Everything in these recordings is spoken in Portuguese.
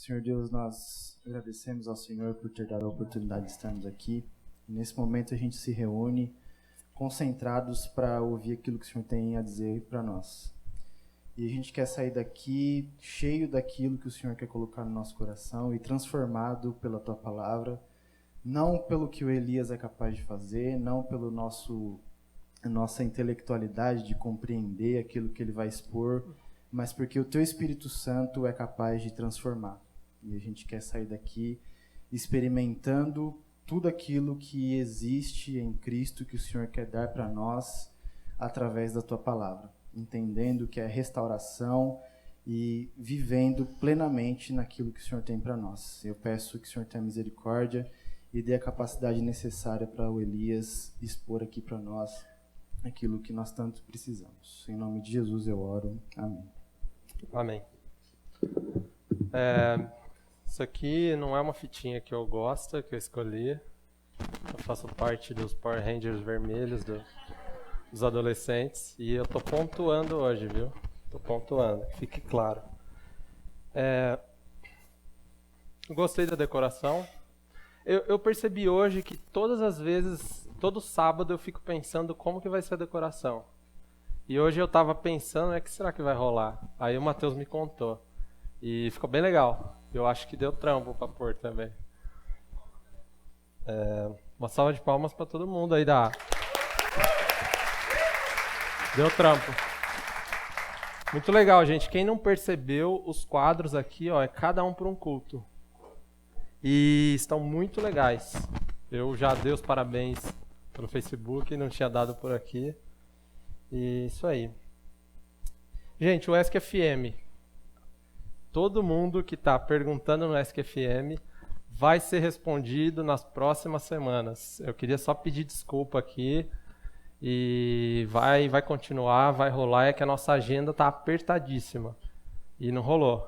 Senhor Deus, nós agradecemos ao Senhor por ter dado a oportunidade de estarmos aqui. Nesse momento a gente se reúne concentrados para ouvir aquilo que o Senhor tem a dizer para nós. E a gente quer sair daqui cheio daquilo que o Senhor quer colocar no nosso coração e transformado pela Tua Palavra, não pelo que o Elias é capaz de fazer, não pelo nossa intelectualidade de compreender aquilo que ele vai expor, mas porque o Teu Espírito Santo é capaz de transformar. E a gente quer sair daqui experimentando tudo aquilo que existe em Cristo que o Senhor quer dar para nós através da Tua Palavra, entendendo que é restauração e vivendo plenamente naquilo que o Senhor tem para nós. Eu peço que o Senhor tenha misericórdia e dê a capacidade necessária para o Elias expor aqui para nós aquilo que nós tanto precisamos. Em nome de Jesus eu oro. Amém. Amém. Isso aqui não é uma fitinha que eu gosto, que eu escolhi. Eu faço parte dos Power Rangers vermelhos dos adolescentes e eu tô pontuando hoje, viu? Tô pontuando, fique claro. Gostei da decoração. Eu percebi hoje que todas as vezes, todo sábado eu fico pensando como que vai ser a decoração. E hoje eu tava pensando, o que será que vai rolar? Aí o Matheus me contou. E ficou bem legal. Eu acho que deu trampo pra pôr também. Uma salva de palmas pra todo mundo aí da... Deu trampo. Muito legal, gente. Quem não percebeu, os quadros aqui, ó, é cada um para um culto. E estão muito legais. Eu já dei os parabéns pelo Facebook, não tinha dado por aqui. E isso aí. Gente, o ESC-FM. Todo mundo que está perguntando no ESC-FM vai ser respondido nas próximas semanas. Eu queria só pedir desculpa aqui. E vai continuar, vai rolar. É que a nossa agenda está apertadíssima. E não rolou.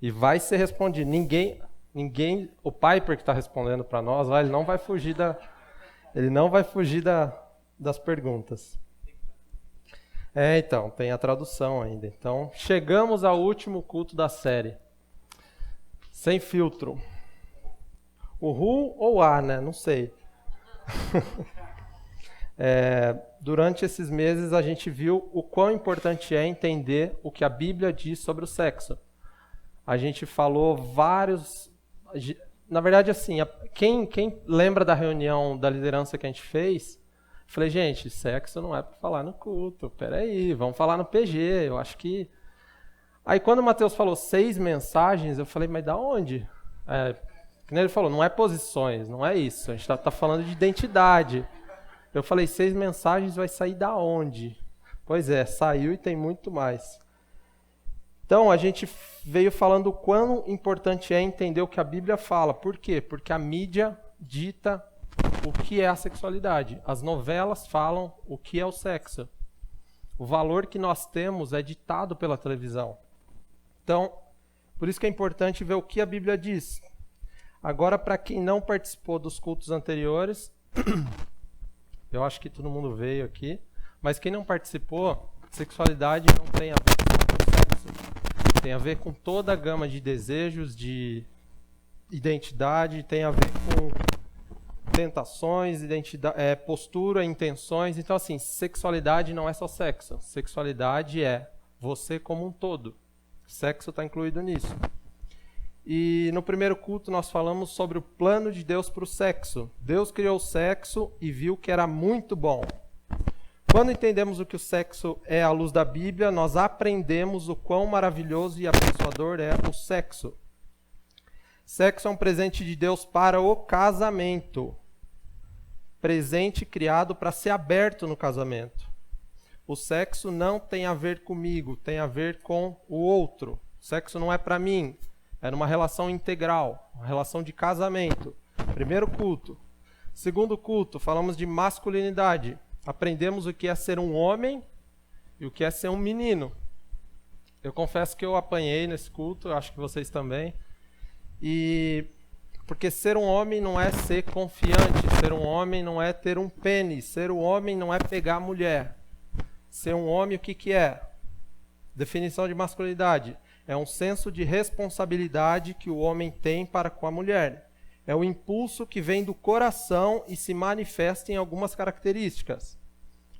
E vai ser respondido. Ninguém, o Piper que está respondendo para nós, ele não vai fugir das perguntas. Então, tem a tradução ainda. Então, chegamos ao último culto da série. Sem filtro. O RU ou A, né? Não sei. Durante esses meses, a gente viu o quão importante é entender o que a Bíblia diz sobre o sexo. A gente falou vários... Na verdade, assim, quem lembra da reunião da liderança que a gente fez... Falei, gente, sexo não é para falar no culto, peraí, vamos falar no PG, eu acho que... Aí quando o Matheus falou 6 mensagens, eu falei, mas da onde? Que nem ele falou, não é posições, não é isso, a gente tá falando de identidade. Eu falei, 6 mensagens vai sair da onde? Pois é, saiu e tem muito mais. Então, a gente veio falando o quão importante é entender o que a Bíblia fala. Por quê? Porque a mídia dita o que é a sexualidade. As novelas falam o que é o sexo. O valor que nós temos é ditado pela televisão. Então, por isso que é importante ver o que a Bíblia diz. Agora, para quem não participou dos cultos anteriores, eu acho que todo mundo veio aqui, mas quem não participou, sexualidade não tem a ver com sexo. Tem a ver com toda a gama de desejos, de identidade, tem a ver com tentações, postura, intenções. Então, assim, sexualidade não é só sexo. Sexualidade é você como um todo. Sexo está incluído nisso. E no primeiro culto nós falamos sobre o plano de Deus para o sexo. Deus criou o sexo e viu que era muito bom. Quando entendemos o que o sexo é à luz da Bíblia, nós aprendemos o quão maravilhoso e abençoador é o sexo. Sexo é um presente de Deus para o casamento. Presente criado para ser aberto no casamento. O sexo não tem a ver comigo, tem a ver com o outro. O sexo não é para mim, é numa relação integral, uma relação de casamento. Primeiro culto. Segundo culto, falamos de masculinidade. Aprendemos o que é ser um homem e o que é ser um menino. Eu confesso que eu apanhei nesse culto, acho que vocês também. Porque ser um homem não é ser confiante, ser um homem não é ter um pênis, ser um homem não é pegar a mulher. Ser um homem, o que é? Definição de masculinidade. É um senso de responsabilidade que o homem tem para com a mulher. É o impulso que vem do coração e se manifesta em algumas características.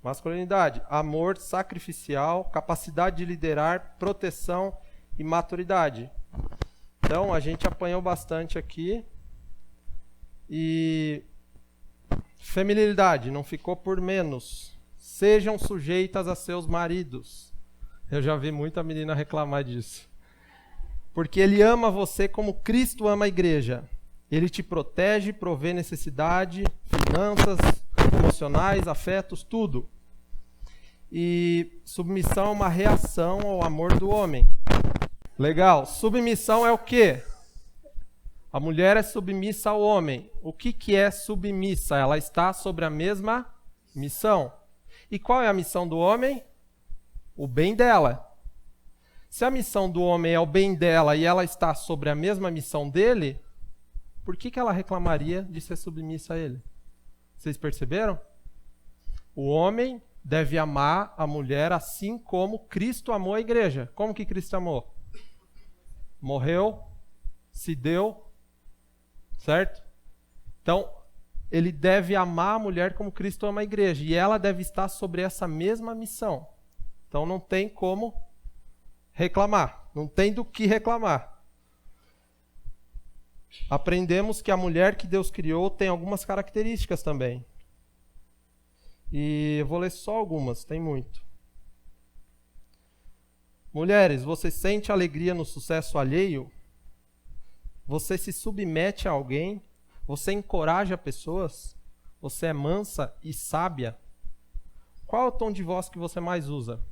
Masculinidade, amor sacrificial, capacidade de liderar, proteção e maturidade. Então, a gente apanhou bastante aqui. E feminilidade, não ficou por menos. Sejam sujeitas a seus maridos. Eu já vi muita menina reclamar disso. Porque ele ama você como Cristo ama a igreja. Ele te protege, provê necessidade, finanças, emocionais, afetos, tudo. E submissão é uma reação ao amor do homem. Legal. Submissão é o quê? A mulher é submissa ao homem. O que é submissa? Ela está sobre a mesma missão. E qual é a missão do homem? O bem dela. Se a missão do homem é o bem dela e ela está sobre a mesma missão dele, por que ela reclamaria de ser submissa a ele? Vocês perceberam? O homem deve amar a mulher assim como Cristo amou a igreja. Como que Cristo amou? Morreu, se deu, certo? Então, ele deve amar a mulher como Cristo ama a igreja. E ela deve estar sobre essa mesma missão. Então, não tem como reclamar. Não tem do que reclamar. Aprendemos que a mulher que Deus criou tem algumas características também. E eu vou ler só algumas, tem muito. Mulheres, você sente alegria no sucesso alheio? Você se submete a alguém? Você encoraja pessoas? Você é mansa e sábia? Qual é o tom de voz que você mais usa?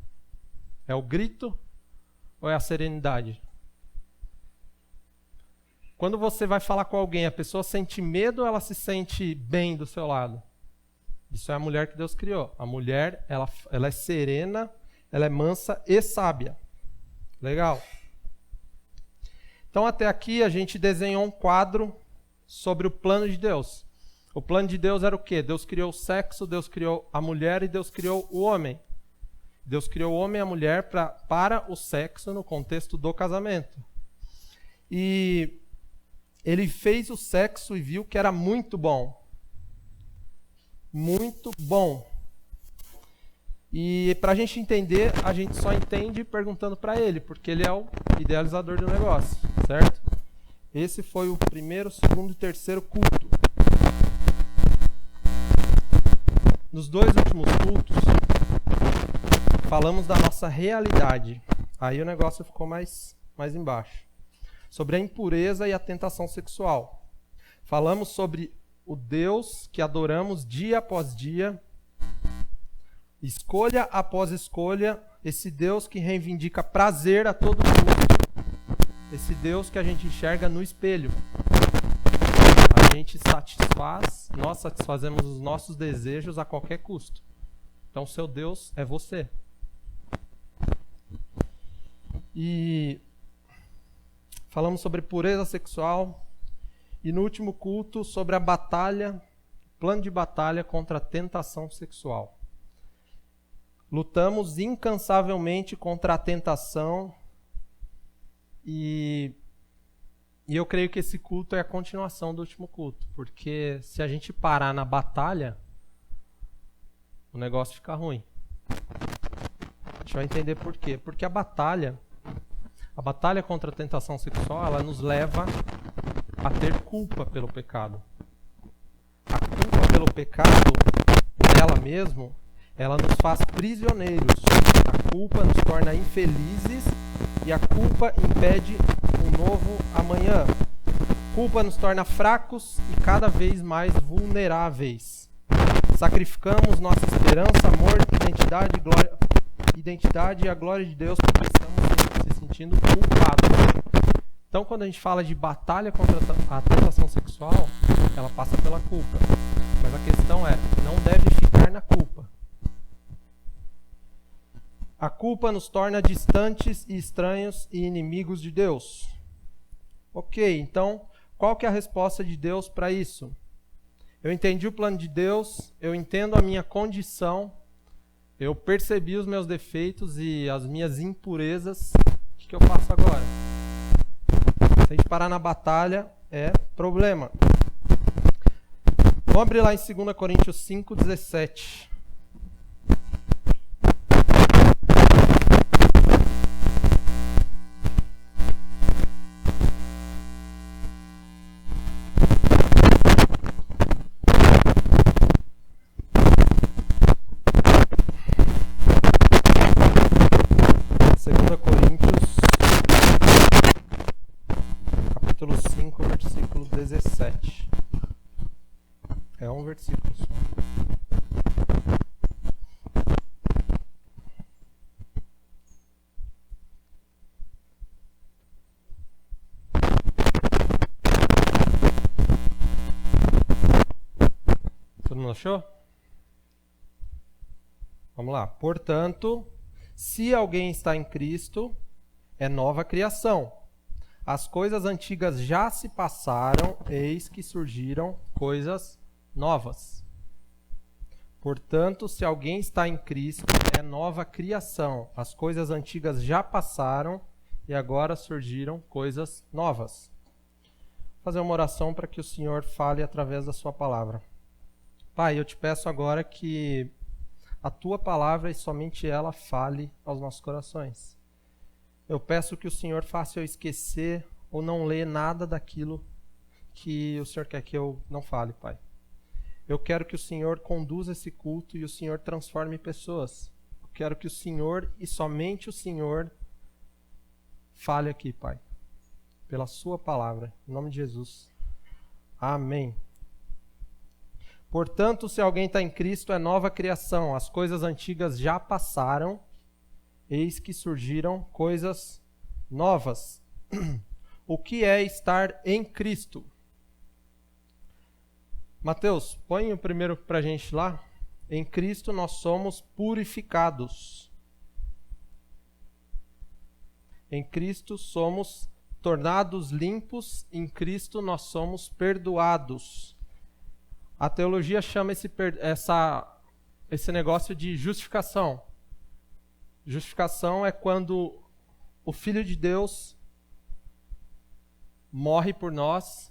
É o grito ou é a serenidade? Quando você vai falar com alguém, a pessoa sente medo ou ela se sente bem do seu lado? Isso é a mulher que Deus criou. A mulher, ela é serena, ela é mansa e sábia. Legal. Então, até aqui, a gente desenhou um quadro sobre o plano de Deus. O plano de Deus era o quê? Deus criou o sexo, Deus criou a mulher e Deus criou o homem. Deus criou o homem e a mulher para o sexo no contexto do casamento. E ele fez o sexo e viu que era muito bom. Muito bom. E para a gente entender, a gente só entende perguntando para ele, porque ele é o idealizador do negócio, certo? Esse foi o primeiro, segundo e terceiro culto. Nos dois últimos cultos, falamos da nossa realidade. Aí o negócio ficou mais embaixo. Sobre a impureza e a tentação sexual. Falamos sobre o Deus que adoramos dia após dia, escolha após escolha, esse Deus que reivindica prazer a todo custo, esse Deus que a gente enxerga no espelho. A gente nós satisfazemos os nossos desejos a qualquer custo. Então, seu Deus é você. E falamos sobre pureza sexual. E no último culto, sobre a batalha, plano de batalha contra a tentação sexual. Lutamos incansavelmente contra a tentação e eu creio que esse culto é a continuação do último culto, porque se a gente parar na batalha, o negócio fica ruim. A gente vai entender por quê. Porque a batalha contra a tentação sexual, ela nos leva a ter culpa pelo pecado. A culpa pelo pecado dela mesmo, ela nos faz prisioneiros. A culpa nos torna infelizes e a culpa impede um novo amanhã. A culpa nos torna fracos e cada vez mais vulneráveis. Sacrificamos nossa esperança, amor, identidade e a glória de Deus porque estamos se sentindo culpados. Então, quando a gente fala de batalha contra a tentação sexual, ela passa pela culpa. Mas a questão é, não deve ficar na culpa. A culpa nos torna distantes e estranhos e inimigos de Deus. Ok, então, qual que é a resposta de Deus para isso? Eu entendi o plano de Deus, eu entendo a minha condição, eu percebi os meus defeitos e as minhas impurezas, O que eu faço agora? Se a gente parar na batalha, é problema. Vamos abrir lá em 2 Coríntios 5:17. Capítulo 5, versículo 17. É um versículo só. Todo mundo achou? Vamos lá. Portanto, se alguém está em Cristo, é nova criação. As coisas antigas já se passaram, eis que surgiram coisas novas. Portanto, se alguém está em Cristo, é nova criação. As coisas antigas já passaram e agora surgiram coisas novas. Vou fazer uma oração para que o Senhor fale através da sua palavra. Pai, eu te peço agora que a tua palavra e somente ela fale aos nossos corações. Eu peço que o Senhor faça eu esquecer ou não ler nada daquilo que o Senhor quer que eu não fale, Pai. Eu quero que o Senhor conduza esse culto e o Senhor transforme pessoas. Eu quero que o Senhor e somente o Senhor fale aqui, Pai. Pela sua palavra. Em nome de Jesus. Amém. Portanto, se alguém está em Cristo, é nova criação. As coisas antigas já passaram. Eis que surgiram coisas novas. O que é estar em Cristo? Mateus, põe o primeiro para a gente lá. Em Cristo nós somos purificados. Em Cristo somos tornados limpos. Em Cristo nós somos perdoados. A teologia chama esse negócio de justificação. Justificação é quando o Filho de Deus morre por nós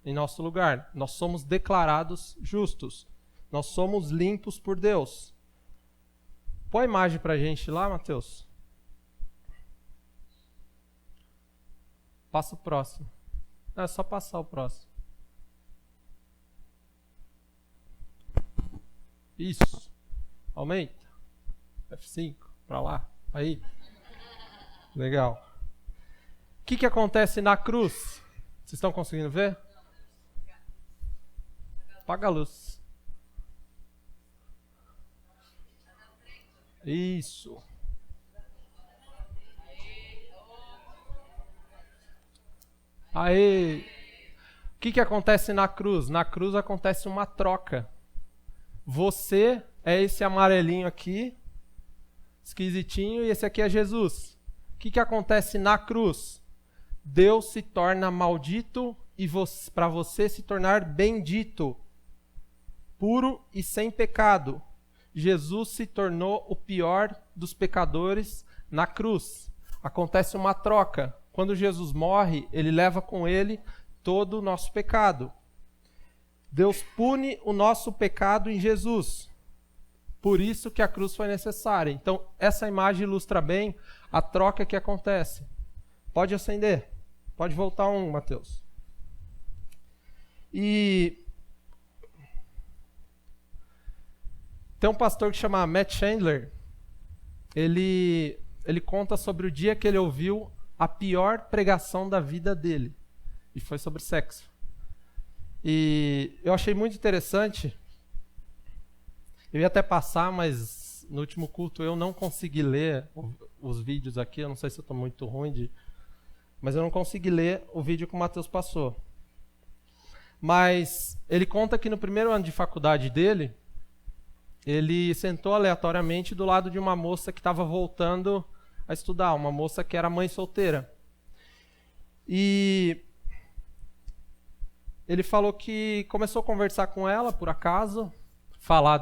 em nosso lugar. Nós somos declarados justos. Nós somos limpos por Deus. Põe a imagem para a gente lá, Mateus. Passa o próximo. Não, é só passar o próximo. Isso. Aumenta. F5. Para lá. Aí. Legal. O que acontece na cruz? Vocês estão conseguindo ver? Apaga a luz. Isso. Aí. O que acontece na cruz? Na cruz acontece uma troca. Você é esse amarelinho aqui, esquisitinho, e esse aqui é Jesus. O que acontece na cruz? Deus se torna maldito e para você se tornar bendito, puro e sem pecado. Jesus se tornou o pior dos pecadores na cruz. Acontece uma troca. Quando Jesus morre, ele leva com ele todo o nosso pecado. Deus pune o nosso pecado em Jesus. Por isso que a cruz foi necessária. Então, essa imagem ilustra bem a troca que acontece. Pode acender. Pode voltar um, Mateus. E tem um pastor que chama Matt Chandler. Ele conta sobre o dia que ele ouviu a pior pregação da vida dele. E foi sobre sexo. E eu achei muito interessante. Eu ia até passar, mas no último culto eu não consegui ler os vídeos aqui. Eu não sei se eu estou muito ruim, mas eu não consegui ler o vídeo que o Mateus passou. Mas ele conta que no primeiro ano de faculdade dele, ele sentou aleatoriamente do lado de uma moça que estava voltando a estudar, uma moça que era mãe solteira. E ele falou que começou a conversar com ela, por acaso, falar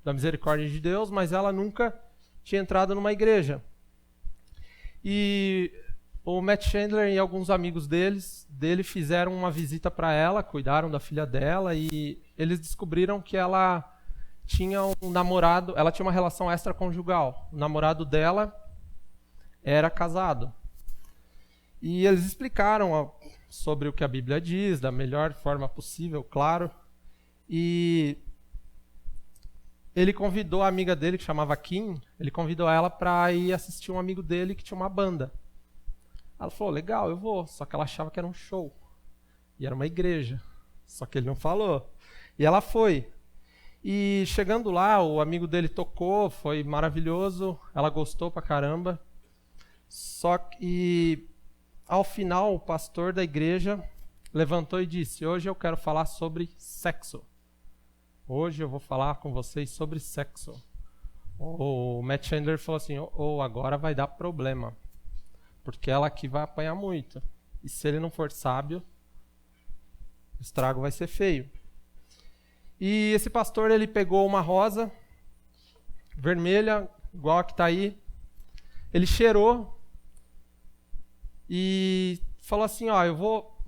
da misericórdia de Deus, mas ela nunca tinha entrado numa igreja. E o Matt Chandler e alguns amigos dele fizeram uma visita para ela, cuidaram da filha dela e eles descobriram que ela tinha um namorado, ela tinha uma relação extraconjugal. O namorado dela era casado. E eles explicaram sobre o que a Bíblia diz, da melhor forma possível, claro. E ele convidou a amiga dele, que chamava Kim, ele convidou ela para ir assistir um amigo dele que tinha uma banda. Ela falou, legal, eu vou. Só que ela achava que era um show. E era uma igreja. Só que ele não falou. E ela foi. E chegando lá, o amigo dele tocou, foi maravilhoso. Ela gostou pra caramba. Só que, ao final, o pastor da igreja levantou e disse, hoje eu quero falar sobre sexo. Hoje eu vou falar com vocês sobre sexo. O Matt Chandler falou assim, agora vai dar problema. Porque ela aqui vai apanhar muito. E se ele não for sábio, o estrago vai ser feio. E esse pastor, ele pegou uma rosa vermelha, igual a que está aí. Ele cheirou e falou assim,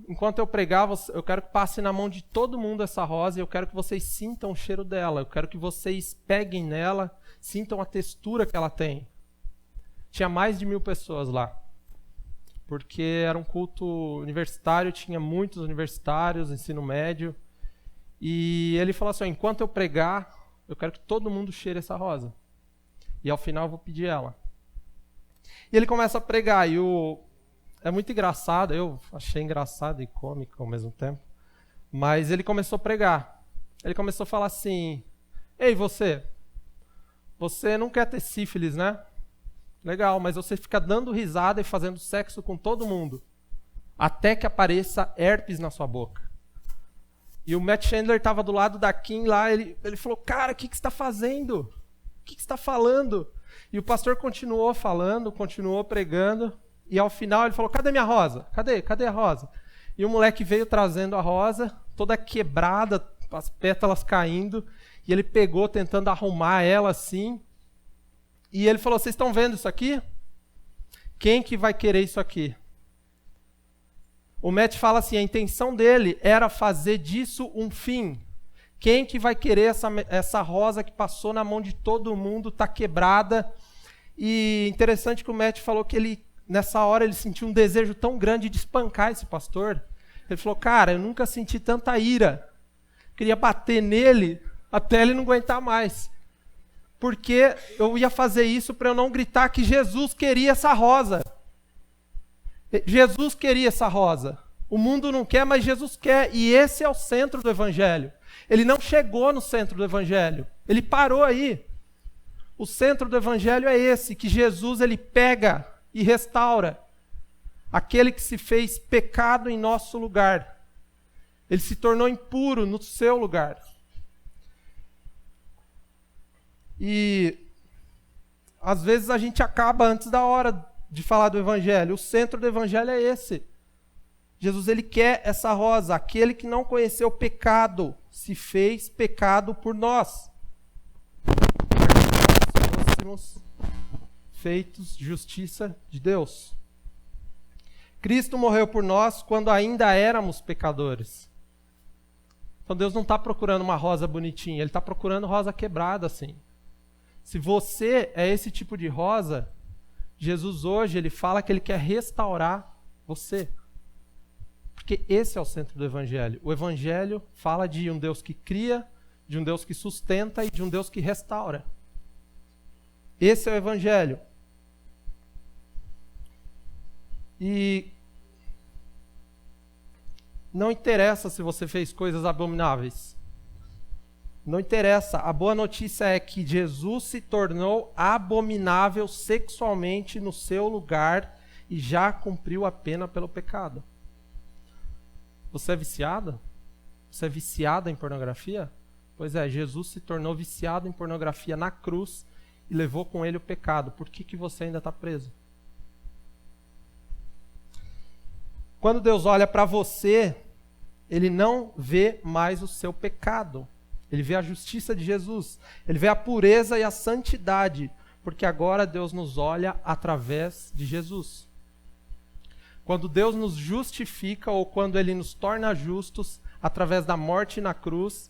enquanto eu pregar, eu quero que passe na mão de todo mundo essa rosa e eu quero que vocês sintam o cheiro dela. Eu quero que vocês peguem nela, sintam a textura que ela tem. Tinha mais de 1000 pessoas lá. Porque era um culto universitário, tinha muitos universitários, ensino médio. E ele falou assim, enquanto eu pregar, eu quero que todo mundo cheire essa rosa. E ao final eu vou pedir ela. E ele começa a pregar, é muito engraçado, eu achei engraçado e cômico ao mesmo tempo. Mas ele começou a pregar. Ele começou a falar assim, ei você não quer ter sífilis, né? Legal, mas você fica dando risada e fazendo sexo com todo mundo. Até que apareça herpes na sua boca. E o Matt Chandler estava do lado da Kim lá, ele falou, cara, o que você está fazendo? O que você está falando? E o pastor continuou falando, continuou pregando, e ao final ele falou, cadê minha rosa? Cadê a rosa? E o moleque veio trazendo a rosa, toda quebrada, as pétalas caindo, e ele pegou tentando arrumar ela assim, e ele falou, vocês estão vendo isso aqui? Quem que vai querer isso aqui? O Matt fala assim, a intenção dele era fazer disso um fim. Quem que vai querer essa rosa que passou na mão de todo mundo, está quebrada? E interessante que o Matt falou que nessa hora ele sentiu um desejo tão grande de espancar esse pastor. Ele falou, cara, eu nunca senti tanta ira. Queria bater nele até ele não aguentar mais. Porque eu ia fazer isso para eu não gritar que Jesus queria essa rosa. Jesus queria essa rosa. O mundo não quer, mas Jesus quer. E esse é o centro do Evangelho. Ele não chegou no centro do Evangelho. Ele parou aí. O centro do Evangelho é esse, que Jesus ele pega e restaura aquele que se fez pecado em nosso lugar. Ele se tornou impuro no seu lugar. E às vezes a gente acaba antes da hora de falar do Evangelho. O centro do Evangelho é esse. Jesus ele quer essa rosa, aquele que não conheceu pecado, se fez pecado por nós. Para que nós fôssemos feitos justiça de Deus. Cristo morreu por nós quando ainda éramos pecadores. Então Deus não está procurando uma rosa bonitinha, Ele está procurando rosa quebrada assim. Se você é esse tipo de rosa, Jesus hoje ele fala que Ele quer restaurar você. Porque esse é o centro do Evangelho. O Evangelho fala de um Deus que cria, de um Deus que sustenta e de um Deus que restaura. Esse é o Evangelho. E não interessa se você fez coisas abomináveis. Não interessa. A boa notícia é que Jesus se tornou abominável sexualmente no seu lugar e já cumpriu a pena pelo pecado. Você é viciado? Você é viciado em pornografia? Pois é, Jesus se tornou viciado em pornografia na cruz e levou com ele o pecado. Por que você ainda está preso? Quando Deus olha para você, Ele não vê mais o seu pecado. Ele vê a justiça de Jesus. Ele vê a pureza e a santidade. Porque agora Deus nos olha através de Jesus. Quando Deus nos justifica ou quando Ele nos torna justos através da morte na cruz,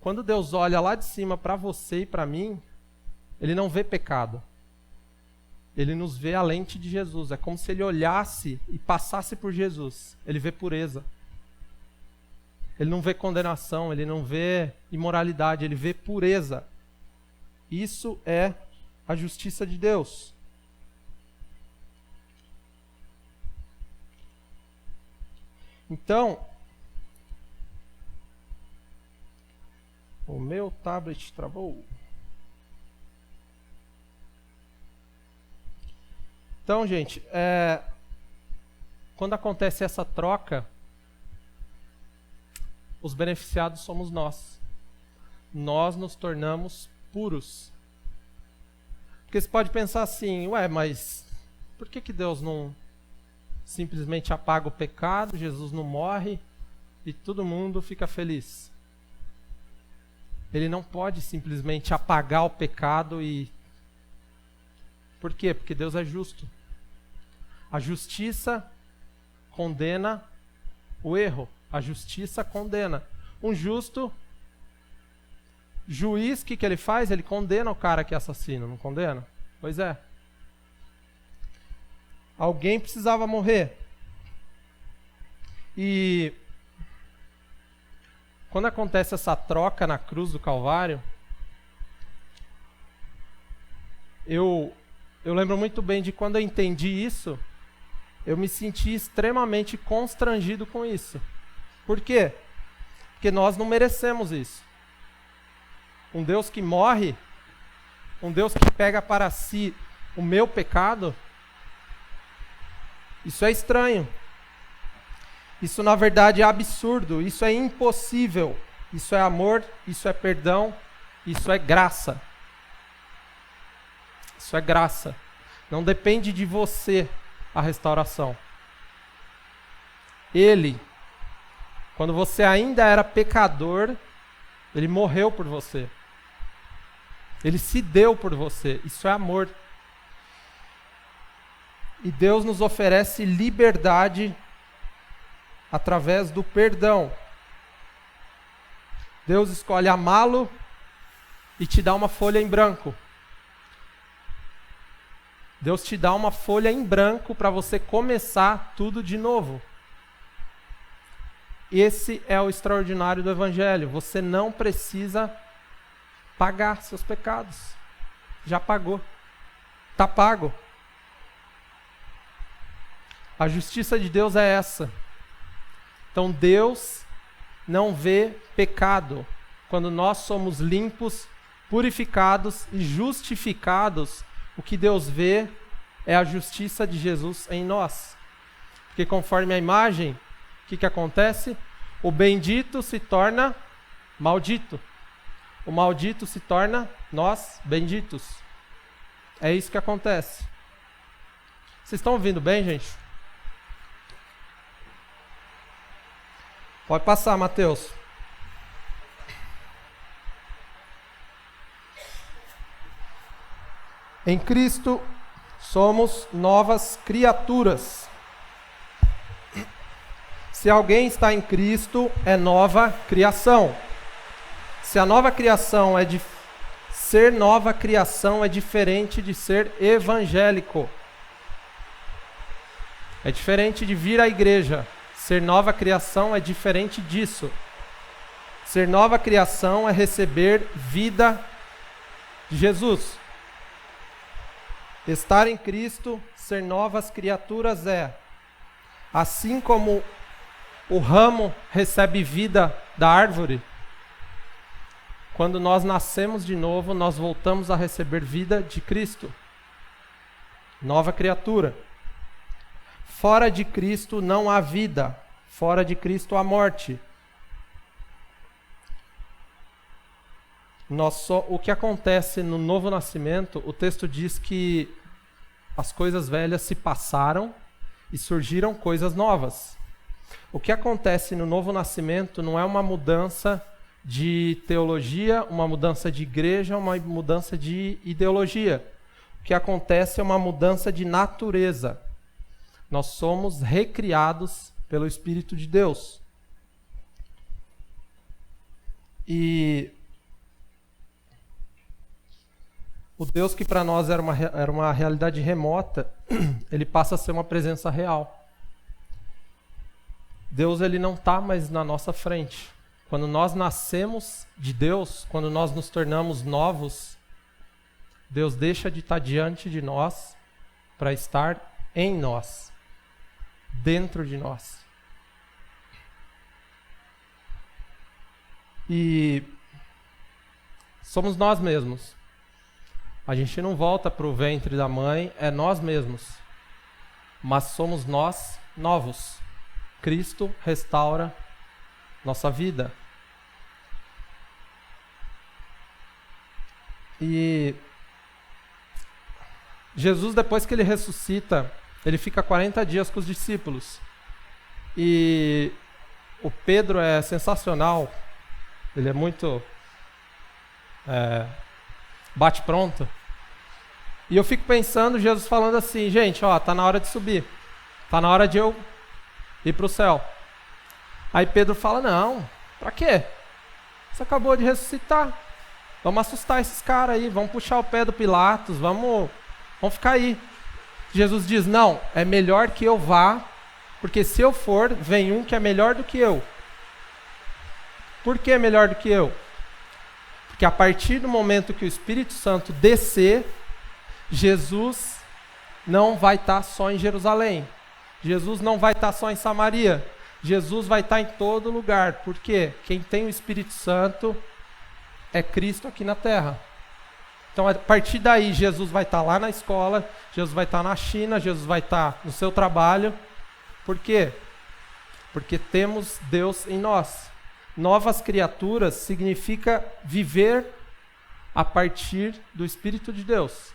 quando Deus olha lá de cima para você e para mim, Ele não vê pecado. Ele nos vê a lente de Jesus. É como se Ele olhasse e passasse por Jesus. Ele vê pureza. Ele não vê condenação, Ele não vê imoralidade, Ele vê pureza. Isso é a justiça de Deus. Então, o meu tablet travou. Então, gente, quando acontece essa troca, os beneficiados somos nós. Nós nos tornamos puros. Porque você pode pensar assim, mas por que Deus não simplesmente apaga o pecado, Jesus não morre e todo mundo fica feliz? Ele não pode simplesmente apagar o pecado e... Por quê? Porque Deus é justo. A justiça condena o erro. A justiça condena. Um justo juiz, o que ele faz? Ele condena o cara que é assassino, não condena? Pois é. Alguém precisava morrer. E quando acontece essa troca na cruz do Calvário, eu lembro muito bem de quando eu entendi isso, eu me senti extremamente constrangido com isso. Por quê? Porque nós não merecemos isso. Um Deus que morre, um Deus que pega para si o meu pecado, isso é estranho. Isso na verdade é absurdo, isso é impossível. Isso é amor, isso é perdão, isso é graça. Isso é graça. Não depende de você a restauração. Ele, quando você ainda era pecador, Ele morreu por você. Ele se deu por você. Isso é amor. E Deus nos oferece liberdade através do perdão. Deus escolhe amá-lo e te dá uma folha em branco. Deus te dá uma folha em branco para você começar tudo de novo. Esse é o extraordinário do Evangelho. Você não precisa pagar seus pecados. Já pagou. Está pago. A justiça de Deus é essa. Então Deus não vê pecado. Quando nós somos limpos, purificados e justificados, o que Deus vê é a justiça de Jesus em nós. Porque conforme a imagem, o que acontece? O bendito se torna maldito. O maldito se torna nós benditos. É isso que acontece. Vocês estão ouvindo bem, gente? Pode passar, Mateus. Em Cristo somos novas criaturas. Se alguém está em Cristo, é nova criação. Se a nova criação é de ser nova criação, é diferente de ser evangélico. É diferente de vir à igreja. Ser nova criação é diferente disso. Ser nova criação é receber vida de Jesus. Estar em Cristo, ser novas criaturas é, assim como o ramo recebe vida da árvore, quando nós nascemos de novo, nós voltamos a receber vida de Cristo. Nova criatura. Fora de Cristo não há vida, fora de Cristo há morte. O que acontece no novo nascimento, o texto diz que as coisas velhas se passaram e surgiram coisas novas. O que acontece no novo nascimento não é uma mudança de teologia, uma mudança de igreja, uma mudança de ideologia. O que acontece é uma mudança de natureza. Nós somos recriados pelo Espírito de Deus. E o Deus que para nós era uma realidade remota, ele passa a ser uma presença real. Deus, ele não está mais na nossa frente. Quando nós nascemos de Deus, quando nós nos tornamos novos, Deus deixa de estar diante de nós para estar em nós, dentro de nós. E somos nós mesmos. A gente não volta para o ventre da mãe, é nós mesmos. Mas somos nós novos. Cristo restaura nossa vida. E Jesus, depois que ele ressuscita, ele fica 40 dias com os discípulos. E o Pedro é sensacional. Ele é muito bate-pronto. E eu fico pensando, Jesus falando assim, gente, ó, tá na hora de subir. Tá na hora de eu ir para o céu. Aí Pedro fala, não, pra quê? Você acabou de ressuscitar. Vamos assustar esses caras aí, vamos puxar o pé do Pilatos, vamos ficar aí. Jesus diz, não, é melhor que eu vá, porque se eu for, vem um que é melhor do que eu. Por que é melhor do que eu? Porque a partir do momento que o Espírito Santo descer, Jesus não vai estar só em Jerusalém. Jesus não vai estar só em Samaria. Jesus vai estar em todo lugar. Por quê? Quem tem o Espírito Santo é Cristo aqui na terra. Então, a partir daí, Jesus vai estar lá na escola, Jesus vai estar na China, Jesus vai estar no seu trabalho. Por quê? Porque temos Deus em nós. Novas criaturas significa viver a partir do Espírito de Deus.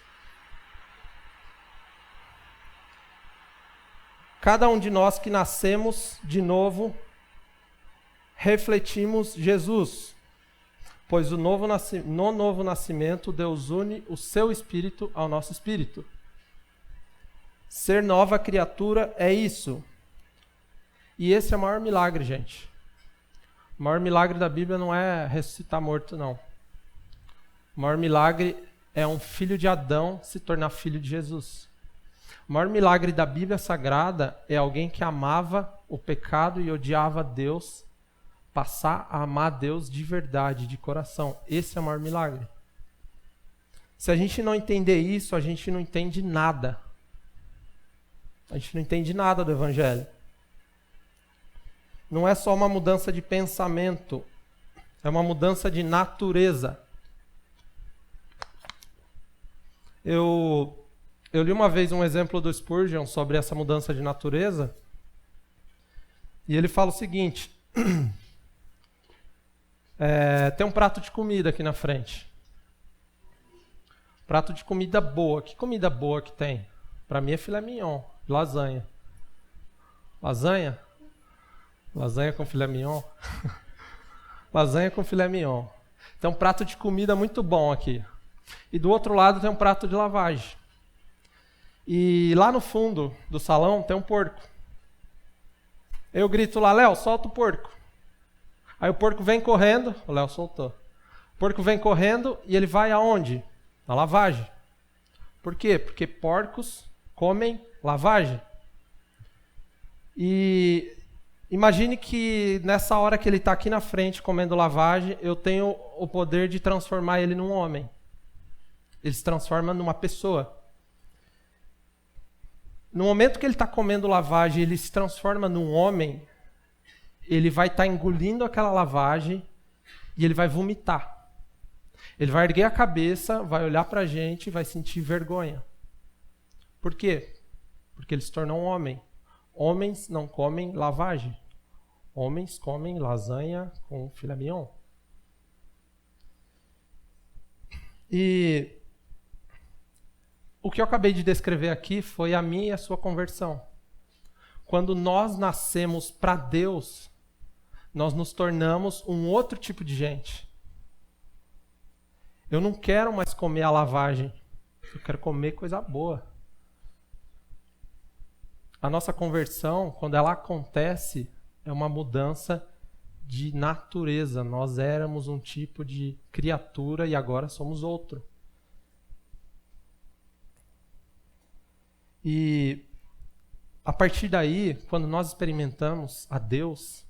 Cada um de nós que nascemos de novo, refletimos Jesus. Pois no novo nascimento, Deus une o seu espírito ao nosso espírito. Ser nova criatura é isso. E esse é o maior milagre, gente. O maior milagre da Bíblia não é ressuscitar morto, não. O maior milagre é um filho de Adão se tornar filho de Jesus. O maior milagre da Bíblia Sagrada é alguém que amava o pecado e odiava Deus, passar a amar Deus de verdade, de coração. Esse é o maior milagre. Se a gente não entender isso, a gente não entende nada. A gente não entende nada do Evangelho. Não é só uma mudança de pensamento, é uma mudança de natureza. Eu li uma vez um exemplo do Spurgeon sobre essa mudança de natureza, e ele fala o seguinte: tem um prato de comida aqui na frente. Prato de comida boa. Que comida boa que tem? Para mim é filé mignon, lasanha. Lasanha? Lasanha com filé mignon? Lasanha com filé mignon. Tem um prato de comida muito bom aqui. E do outro lado tem um prato de lavagem. E lá no fundo do salão tem um porco. Eu grito lá, Léo, solta o porco. Aí o porco vem correndo, o Léo soltou. O porco vem correndo e ele vai aonde? Na lavagem. Por quê? Porque porcos comem lavagem. E imagine que nessa hora que ele está aqui na frente comendo lavagem, eu tenho o poder de transformar ele num homem. Ele se transforma numa pessoa. No momento que ele está comendo lavagem, ele se transforma num homem, ele vai estar engolindo aquela lavagem e ele vai vomitar. Ele vai erguer a cabeça, vai olhar para a gente e vai sentir vergonha. Por quê? Porque ele se tornou um homem. Homens não comem lavagem. Homens comem lasanha com filé mignon. E o que eu acabei de descrever aqui foi a minha e a sua conversão. Quando nós nascemos para Deus, nós nos tornamos um outro tipo de gente. Eu não quero mais comer a lavagem. Eu quero comer coisa boa. A nossa conversão, quando ela acontece, é uma mudança de natureza. Nós éramos um tipo de criatura e agora somos outro. E a partir daí, quando nós experimentamos a Deus,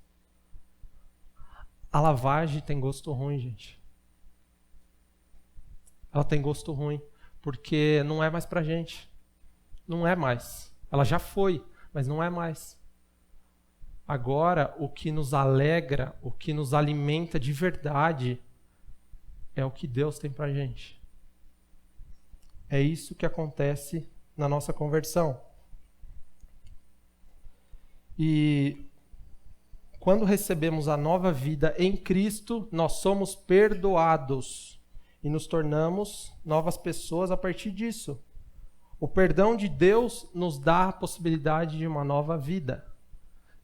a lavagem tem gosto ruim, gente. Ela tem gosto ruim, porque não é mais pra gente. Não é mais. Ela já foi, mas não é mais. Agora, o que nos alegra, o que nos alimenta de verdade, é o que Deus tem pra gente. É isso que acontece na nossa conversão. E quando recebemos a nova vida em Cristo, nós somos perdoados e nos tornamos novas pessoas a partir disso. O perdão de Deus nos dá a possibilidade de uma nova vida.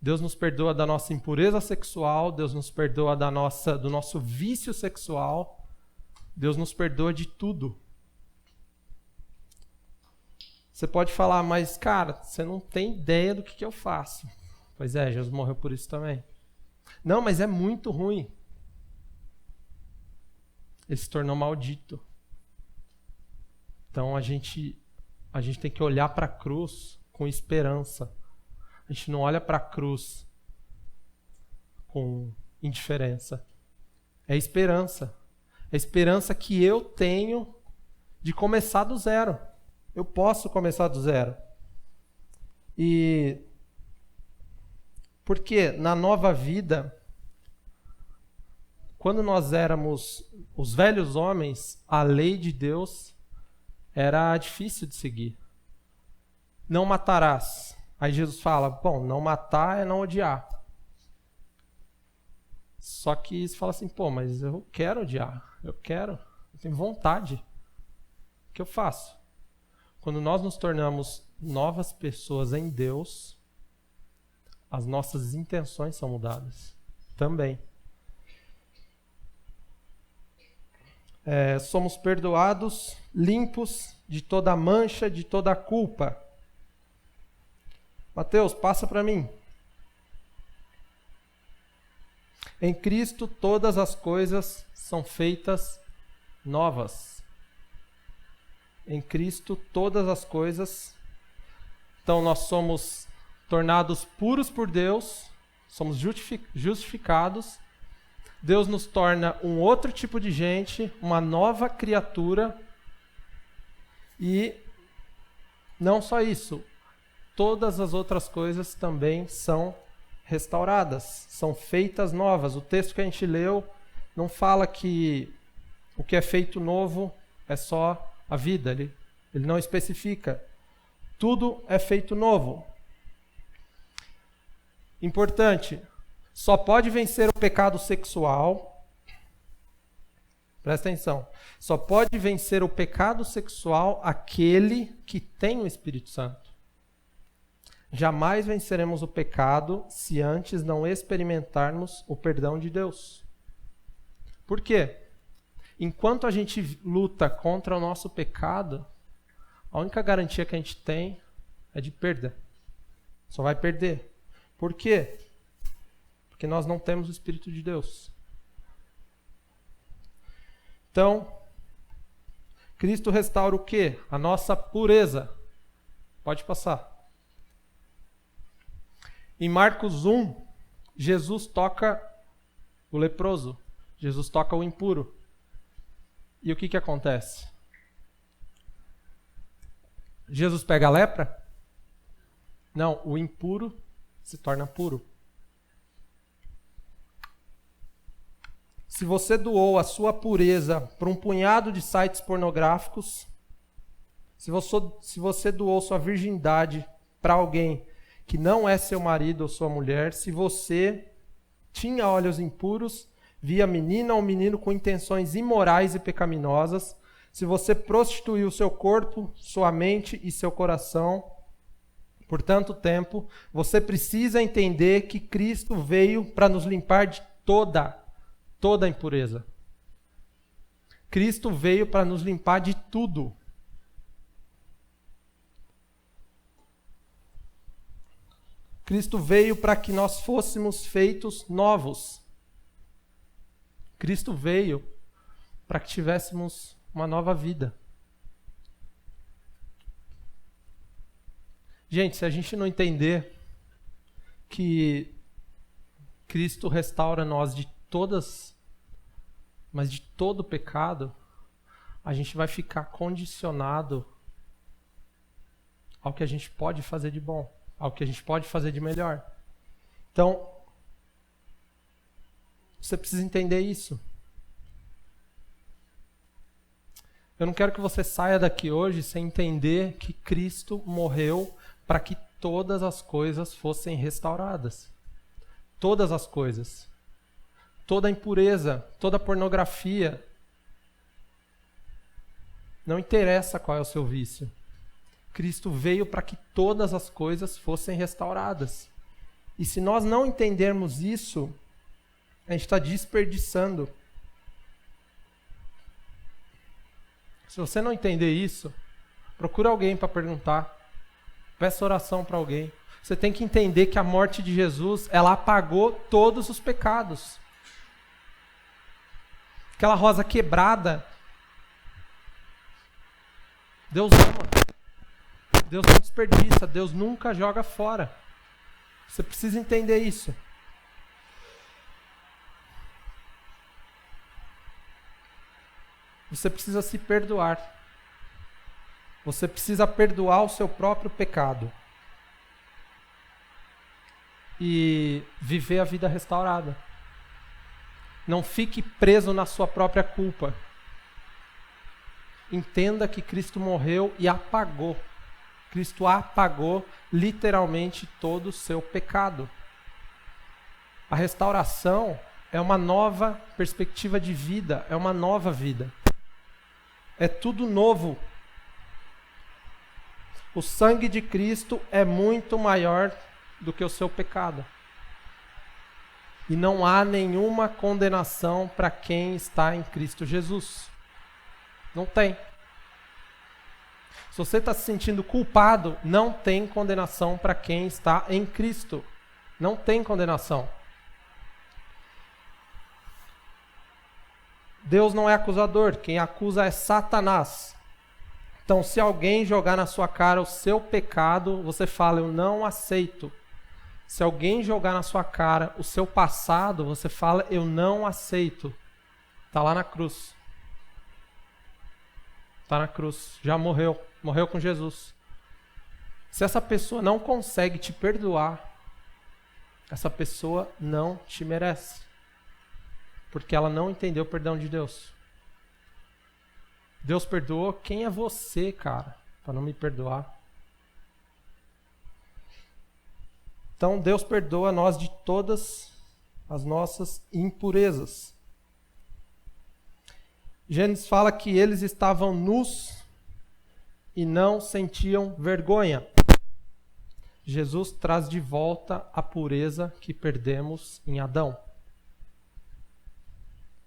Deus nos perdoa da nossa impureza sexual, Deus nos perdoa do nosso vício sexual, Deus nos perdoa de tudo. Você pode falar, mas cara, você não tem ideia do que eu faço. Pois é, Jesus morreu por isso também. Não, mas é muito ruim. Ele se tornou maldito. Então a gente tem que olhar para a cruz com esperança. A gente não olha para a cruz com indiferença. É esperança. É esperança que eu tenho de começar do zero. Eu posso começar do zero. E porque na nova vida, quando nós éramos os velhos homens, a lei de Deus era difícil de seguir. Não matarás. Aí Jesus fala, bom, não matar é não odiar. Só que você fala assim, pô, mas eu quero odiar. Eu tenho vontade. O que eu faço? Quando nós nos tornamos novas pessoas em Deus, as nossas intenções são mudadas também. Somos perdoados, limpos de toda mancha, de toda culpa. Mateus, passa para mim. Em Cristo todas as coisas são feitas novas. Em Cristo todas as coisas. Então nós somos tornados puros por Deus, somos justificados. Deus nos torna um outro tipo de gente, uma nova criatura. E não só isso, todas as outras coisas também são restauradas, são feitas novas. O texto que a gente leu não fala que o que é feito novo é só a vida, ele não especifica. Tudo é feito novo. Importante, só pode vencer o pecado sexual. Presta atenção. Só pode vencer o pecado sexual aquele que tem o Espírito Santo. Jamais venceremos o pecado se antes não experimentarmos o perdão de Deus. Por quê? Enquanto a gente luta contra o nosso pecado, a única garantia que a gente tem é de perda. Só vai perder. Por quê? Porque nós não temos o Espírito de Deus. Então, Cristo restaura o quê? A nossa pureza. Pode passar. Em Marcos 1, Jesus toca o leproso. Jesus toca o impuro. E o que acontece? Jesus pega a lepra? Não, o impuro se torna puro. Se você doou a sua pureza para um punhado de sites pornográficos, se você doou sua virgindade para alguém que não é seu marido ou sua mulher, se você tinha olhos impuros, via menina ou menino com intenções imorais e pecaminosas, se você prostituiu seu corpo, sua mente e seu coração, por tanto tempo, você precisa entender que Cristo veio para nos limpar de toda a impureza. Cristo veio para nos limpar de tudo. Cristo veio para que nós fôssemos feitos novos. Cristo veio para que tivéssemos uma nova vida. Gente, se a gente não entender que Cristo restaura nós de todas, mas de todo o pecado, a gente vai ficar condicionado ao que a gente pode fazer de bom, ao que a gente pode fazer de melhor. Então, você precisa entender isso. Eu não quero que você saia daqui hoje sem entender que Cristo morreu para que todas as coisas fossem restauradas. Todas as coisas. Toda a impureza, toda a pornografia. Não interessa qual é o seu vício. Cristo veio para que todas as coisas fossem restauradas. E se nós não entendermos isso, a gente está desperdiçando. Se você não entender isso, procura alguém para perguntar. Peça oração para alguém. Você tem que entender que a morte de Jesus, ela apagou todos os pecados. Aquela rosa quebrada, Deus ama. Deus não desperdiça. Deus nunca joga fora. Você precisa entender isso. Você precisa se perdoar. Você precisa perdoar o seu próprio pecado. E viver a vida restaurada. Não fique preso na sua própria culpa. Entenda que Cristo morreu e apagou. Cristo apagou literalmente todo o seu pecado. A restauração é uma nova perspectiva de vida, é uma nova vida. É tudo novo. O sangue de Cristo é muito maior do que o seu pecado. E não há nenhuma condenação para quem está em Cristo Jesus. Não tem. Se você está se sentindo culpado, não tem condenação para quem está em Cristo. Não tem condenação. Deus não é acusador, quem acusa é Satanás. Então, se alguém jogar na sua cara o seu pecado, você fala, eu não aceito. Se alguém jogar na sua cara o seu passado, você fala, eu não aceito. Está lá na cruz. Está na cruz. Já morreu. Morreu com Jesus. Se essa pessoa não consegue te perdoar, essa pessoa não te merece. Porque ela não entendeu o perdão de Deus. Deus perdoou, quem é você, cara, para não me perdoar? Então, Deus perdoa nós de todas as nossas impurezas. Gênesis fala que eles estavam nus e não sentiam vergonha. Jesus traz de volta a pureza que perdemos em Adão.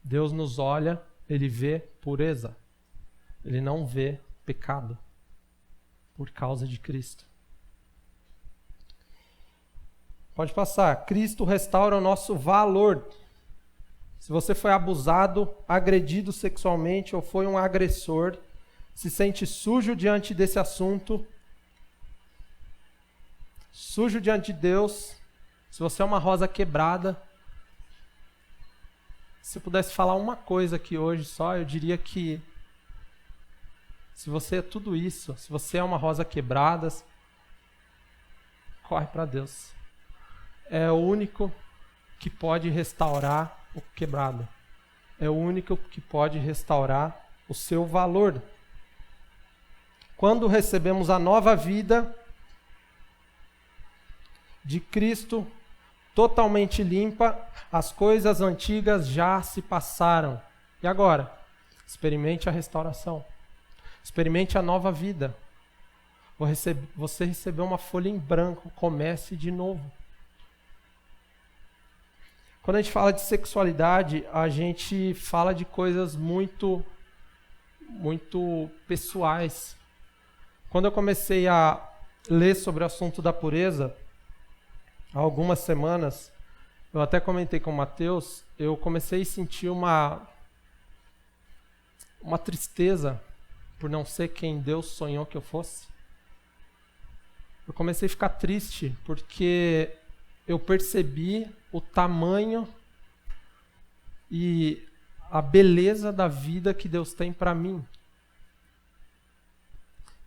Deus nos olha, ele vê pureza. Ele não vê pecado por causa de Cristo. Pode passar. Cristo restaura o nosso valor. Se você foi abusado, agredido sexualmente ou foi um agressor, se sente sujo diante desse assunto, sujo diante de Deus, se você é uma rosa quebrada, se eu pudesse falar uma coisa aqui hoje só, eu diria que se você é tudo isso, se você é uma rosa quebrada, corre para Deus. É o único que pode restaurar o quebrado. É o único que pode restaurar o seu valor. Quando recebemos a nova vida de Cristo, totalmente limpa, as coisas antigas já se passaram. E agora? Experimente a restauração. Experimente a nova vida. Você recebeu uma folha em branco, comece de novo. Quando a gente fala de sexualidade, a gente fala de coisas muito pessoais. Quando eu comecei a ler sobre o assunto da pureza, há algumas semanas, eu até comentei com o Mateus, eu comecei a sentir uma tristeza por não ser quem Deus sonhou que eu fosse. Eu comecei a ficar triste porque eu percebi o tamanho e a beleza da vida que Deus tem para mim.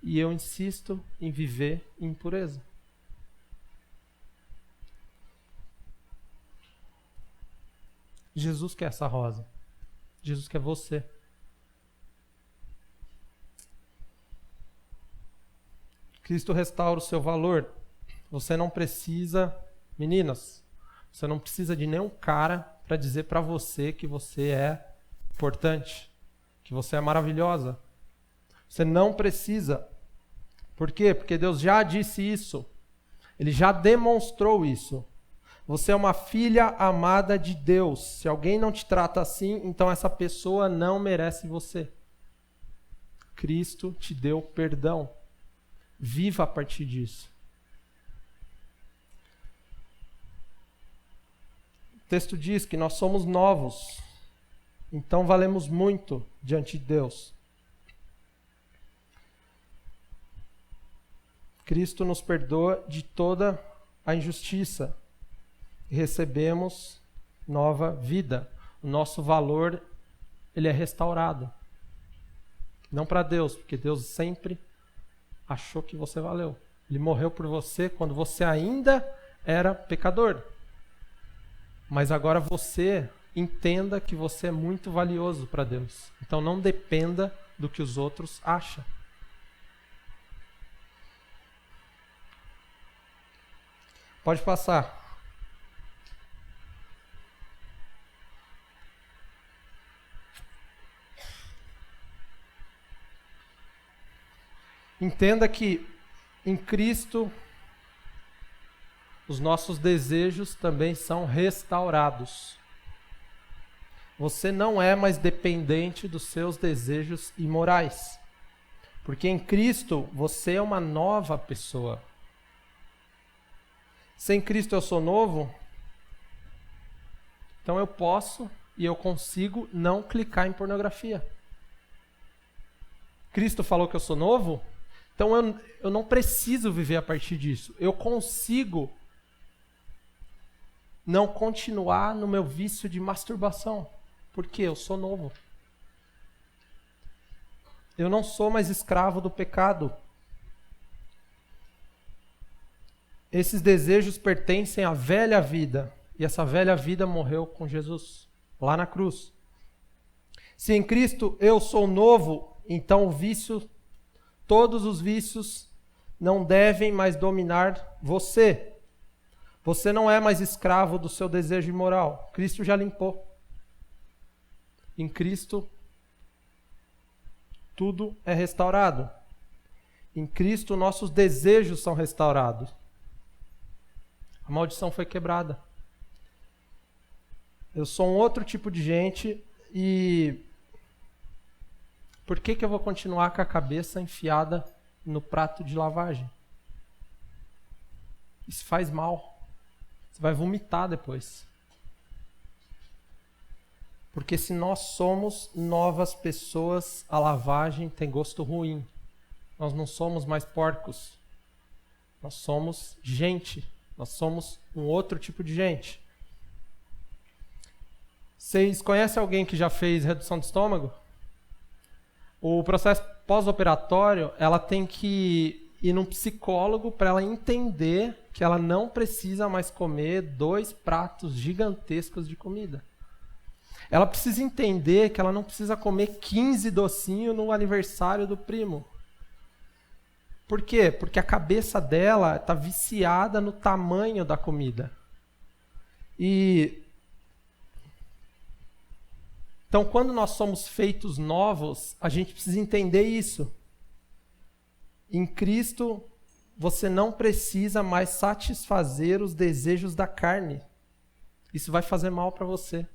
E eu insisto em viver em pureza. Jesus quer essa rosa. Jesus quer você. Cristo restaura o seu valor. Você não precisa, meninas, você não precisa de nenhum cara para dizer para você que você é importante, que você é maravilhosa. Você não precisa. Por quê? Porque Deus já disse isso. Ele já demonstrou isso. Você é uma filha amada de Deus. Se alguém não te trata assim, então essa pessoa não merece você. Cristo te deu perdão. Viva a partir disso. O texto diz que nós somos novos, então valemos muito diante de Deus. Cristo nos perdoa de toda a injustiça e recebemos nova vida. O nosso valor, ele é restaurado. Não para Deus, porque Deus sempre achou que você valeu. Ele morreu por você quando você ainda era pecador. Mas agora você entenda que você é muito valioso para Deus. Então não dependa do que os outros acham. Pode passar. Entenda que em Cristo os nossos desejos também são restaurados. Você não é mais dependente dos seus desejos imorais. Porque em Cristo você é uma nova pessoa. Sem Cristo eu sou novo, então eu posso e eu consigo não clicar em pornografia. Cristo falou que eu sou novo, então eu não preciso viver a partir disso. Eu consigo não continuar no meu vício de masturbação, porque eu sou novo. Eu não sou mais escravo do pecado. Esses desejos pertencem à velha vida, e essa velha vida morreu com Jesus, lá na cruz. Se em Cristo eu sou novo, então o vício, todos os vícios não devem mais dominar você. Você não é mais escravo do seu desejo imoral. Cristo já limpou. Em Cristo, tudo é restaurado. Em Cristo, nossos desejos são restaurados. A maldição foi quebrada. Eu sou um outro tipo de gente e por que eu vou continuar com a cabeça enfiada no prato de lavagem? Isso faz mal. Você vai vomitar depois. Porque se nós somos novas pessoas, a lavagem tem gosto ruim. Nós não somos mais porcos. Nós somos gente. Nós somos um outro tipo de gente. Vocês conhecem alguém que já fez redução de estômago? O processo pós-operatório, ela tem que ir num psicólogo para ela entender que ela não precisa mais comer 2 pratos gigantescos de comida. Ela precisa entender que ela não precisa comer 15 docinhos no aniversário do primo. Por quê? Porque a cabeça dela está viciada no tamanho da comida. Então, quando nós somos feitos novos, a gente precisa entender isso. Em Cristo, você não precisa mais satisfazer os desejos da carne. Isso vai fazer mal para você.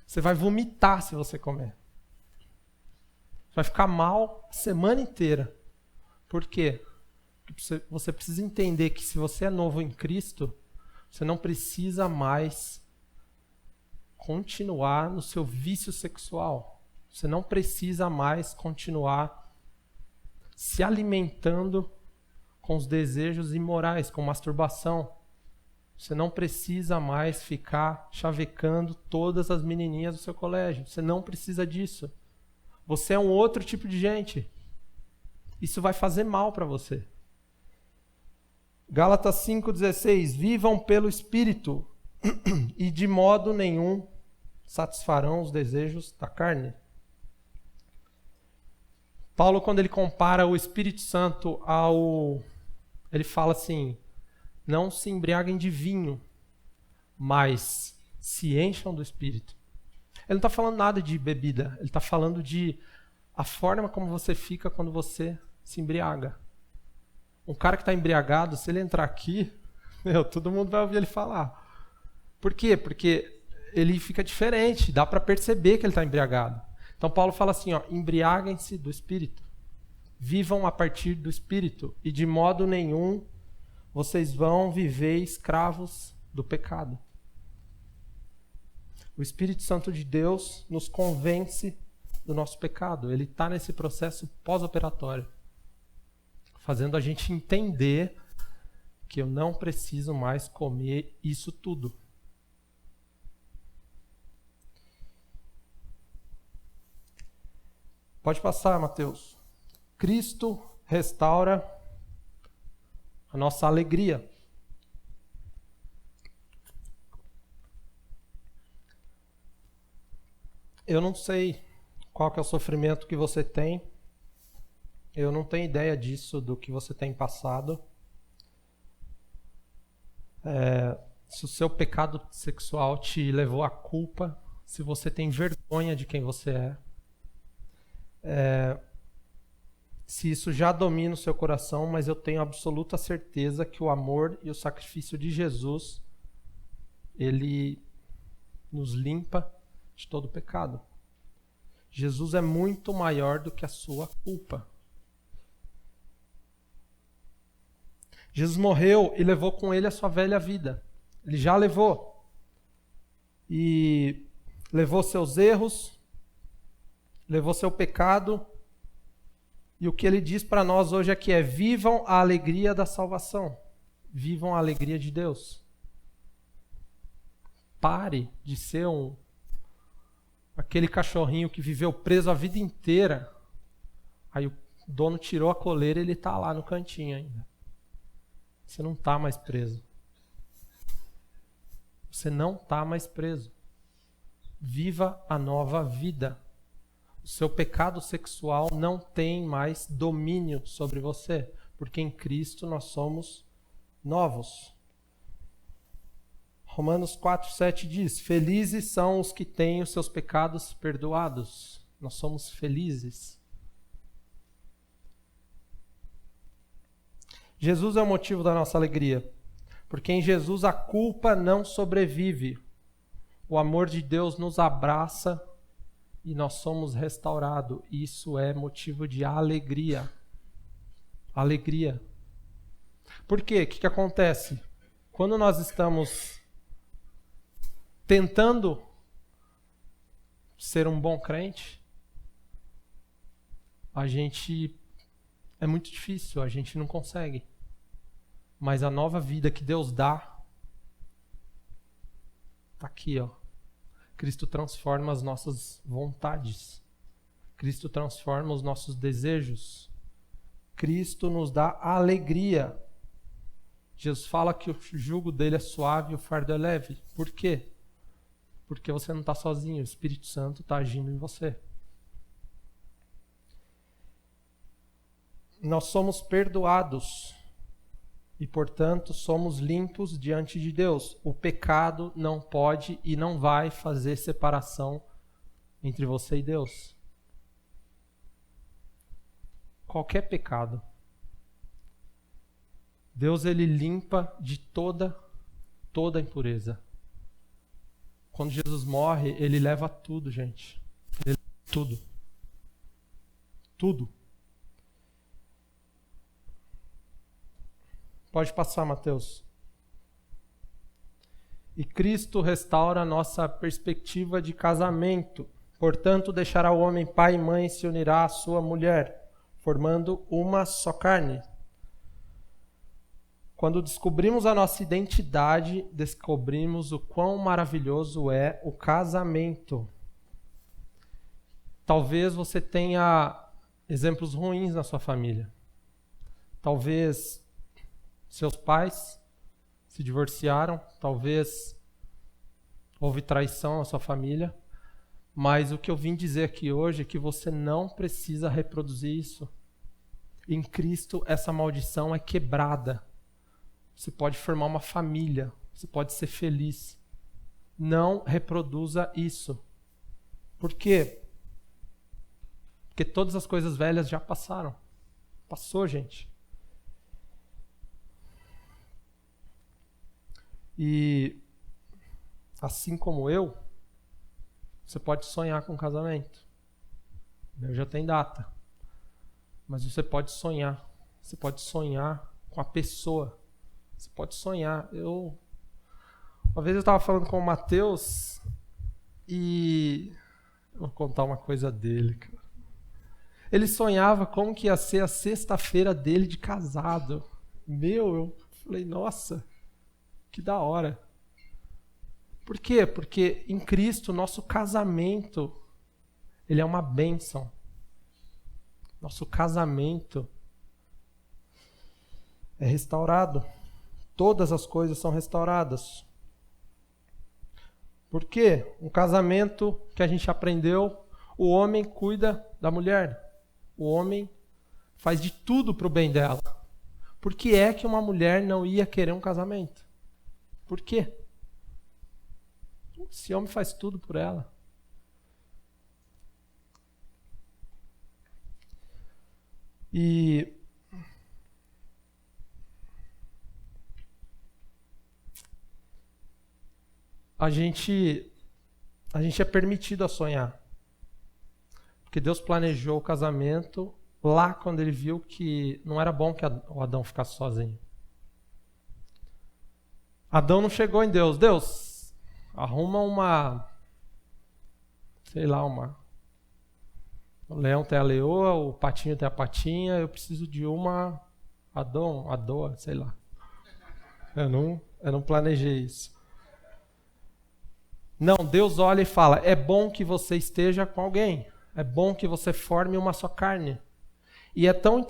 Você vai vomitar se você comer. Vai ficar mal a semana inteira. Por quê? Porque você precisa entender que se você é novo em Cristo, você não precisa mais continuar no seu vício sexual. Você não precisa mais continuar se alimentando com os desejos imorais, com masturbação. Você não precisa mais ficar chavecando todas as menininhas do seu colégio. Você não precisa disso. Você é um outro tipo de gente. Isso vai fazer mal para você. Gálatas 5,16. Vivam pelo Espírito e de modo nenhum satisfarão os desejos da carne. Paulo, quando ele compara o Espírito Santo ele fala assim, não se embriaguem de vinho, mas se encham do Espírito. Ele não está falando nada de bebida, ele está falando de a forma como você fica quando você se embriaga. Um cara que está embriagado, se ele entrar aqui, todo mundo vai ouvir ele falar. Por quê? Porque ele fica diferente, dá para perceber que ele está embriagado. Então Paulo fala assim, embriaguem-se do Espírito. Vivam a partir do Espírito e de modo nenhum vocês vão viver escravos do pecado. O Espírito Santo de Deus nos convence do nosso pecado. Ele está nesse processo pós-operatório, fazendo a gente entender que eu não preciso mais comer isso tudo. Pode passar, Mateus. Cristo restaura a nossa alegria. Eu não sei qual que é o sofrimento que você tem. Eu não tenho ideia disso, do que você tem passado. Se o seu pecado sexual te levou à culpa, se você tem vergonha de quem você é. Se isso já domina o seu coração, mas eu tenho absoluta certeza que o amor e o sacrifício de Jesus, ele nos limpa de todo pecado. Jesus é muito maior do que a sua culpa. Jesus morreu e levou com ele a sua velha vida. Ele já levou. E levou seus erros, levou seu pecado. E o que ele diz para nós hoje aqui é: vivam a alegria da salvação. Vivam a alegria de Deus. Pare de ser aquele cachorrinho que viveu preso a vida inteira. Aí o dono tirou a coleira e ele está lá no cantinho ainda. Você não está mais preso. Você não está mais preso. Viva a nova vida. O seu pecado sexual não tem mais domínio sobre você, porque em Cristo nós somos novos. Romanos 4:7 diz: felizes são os que têm os seus pecados perdoados. Nós somos felizes. Jesus é o motivo da nossa alegria, porque em Jesus a culpa não sobrevive. O amor de Deus nos abraça e nós somos restaurados. Isso é motivo de alegria. Alegria. Por quê? O que acontece? Quando nós estamos tentando ser um bom crente, é muito difícil, a gente não consegue. Mas a nova vida que Deus dá está aqui, Cristo transforma as nossas vontades. Cristo transforma os nossos desejos. Cristo nos dá alegria. Jesus fala que o jugo dele é suave e o fardo é leve. Por quê? Porque você não está sozinho. O Espírito Santo está agindo em você. Nós somos perdoados. E, portanto, somos limpos diante de Deus. O pecado não pode e não vai fazer separação entre você e Deus. Qualquer pecado. Deus, ele limpa de toda impureza. Quando Jesus morre, ele leva tudo, gente. Ele leva tudo. Tudo. Pode passar, Mateus. E Cristo restaura a nossa perspectiva de casamento. Portanto, deixará o homem pai e mãe e se unirá à sua mulher, formando uma só carne. Quando descobrimos a nossa identidade, descobrimos o quão maravilhoso é o casamento. Talvez você tenha exemplos ruins na sua família. Talvez seus pais se divorciaram, talvez houve traição na sua família, mas o que eu vim dizer aqui hoje é que você não precisa reproduzir isso. Em Cristo, essa maldição é quebrada. Você pode formar uma família, você pode ser feliz. Não reproduza isso. Por quê? Porque todas as coisas velhas já passaram. Passou, gente. E assim como eu, você pode sonhar com um casamento. Eu já tenho data. Mas você pode sonhar. Você pode sonhar com a pessoa. Você pode sonhar. Uma vez eu estava falando com o Mateus e eu vou contar uma coisa dele, cara. Ele sonhava como que ia ser a sexta-feira dele de casado. Eu falei, nossa, que da hora. Por quê? Porque em Cristo, nosso casamento, ele é uma bênção. Nosso casamento é restaurado. Todas as coisas são restauradas. Por quê? Um casamento que a gente aprendeu, o homem cuida da mulher. O homem faz de tudo para o bem dela. Por que é que uma mulher não ia querer um casamento? Por quê? Esse homem faz tudo por ela. E a gente é permitido a sonhar. Porque Deus planejou o casamento lá quando ele viu que não era bom que o Adão ficasse sozinho. Adão não chegou em Deus. Deus, arruma o leão tem a leoa, o patinho tem a patinha, eu preciso de uma Adoa, sei lá. Eu não planejei isso. Não, Deus olha e fala, é bom que você esteja com alguém. É bom que você forme uma só carne. E é tão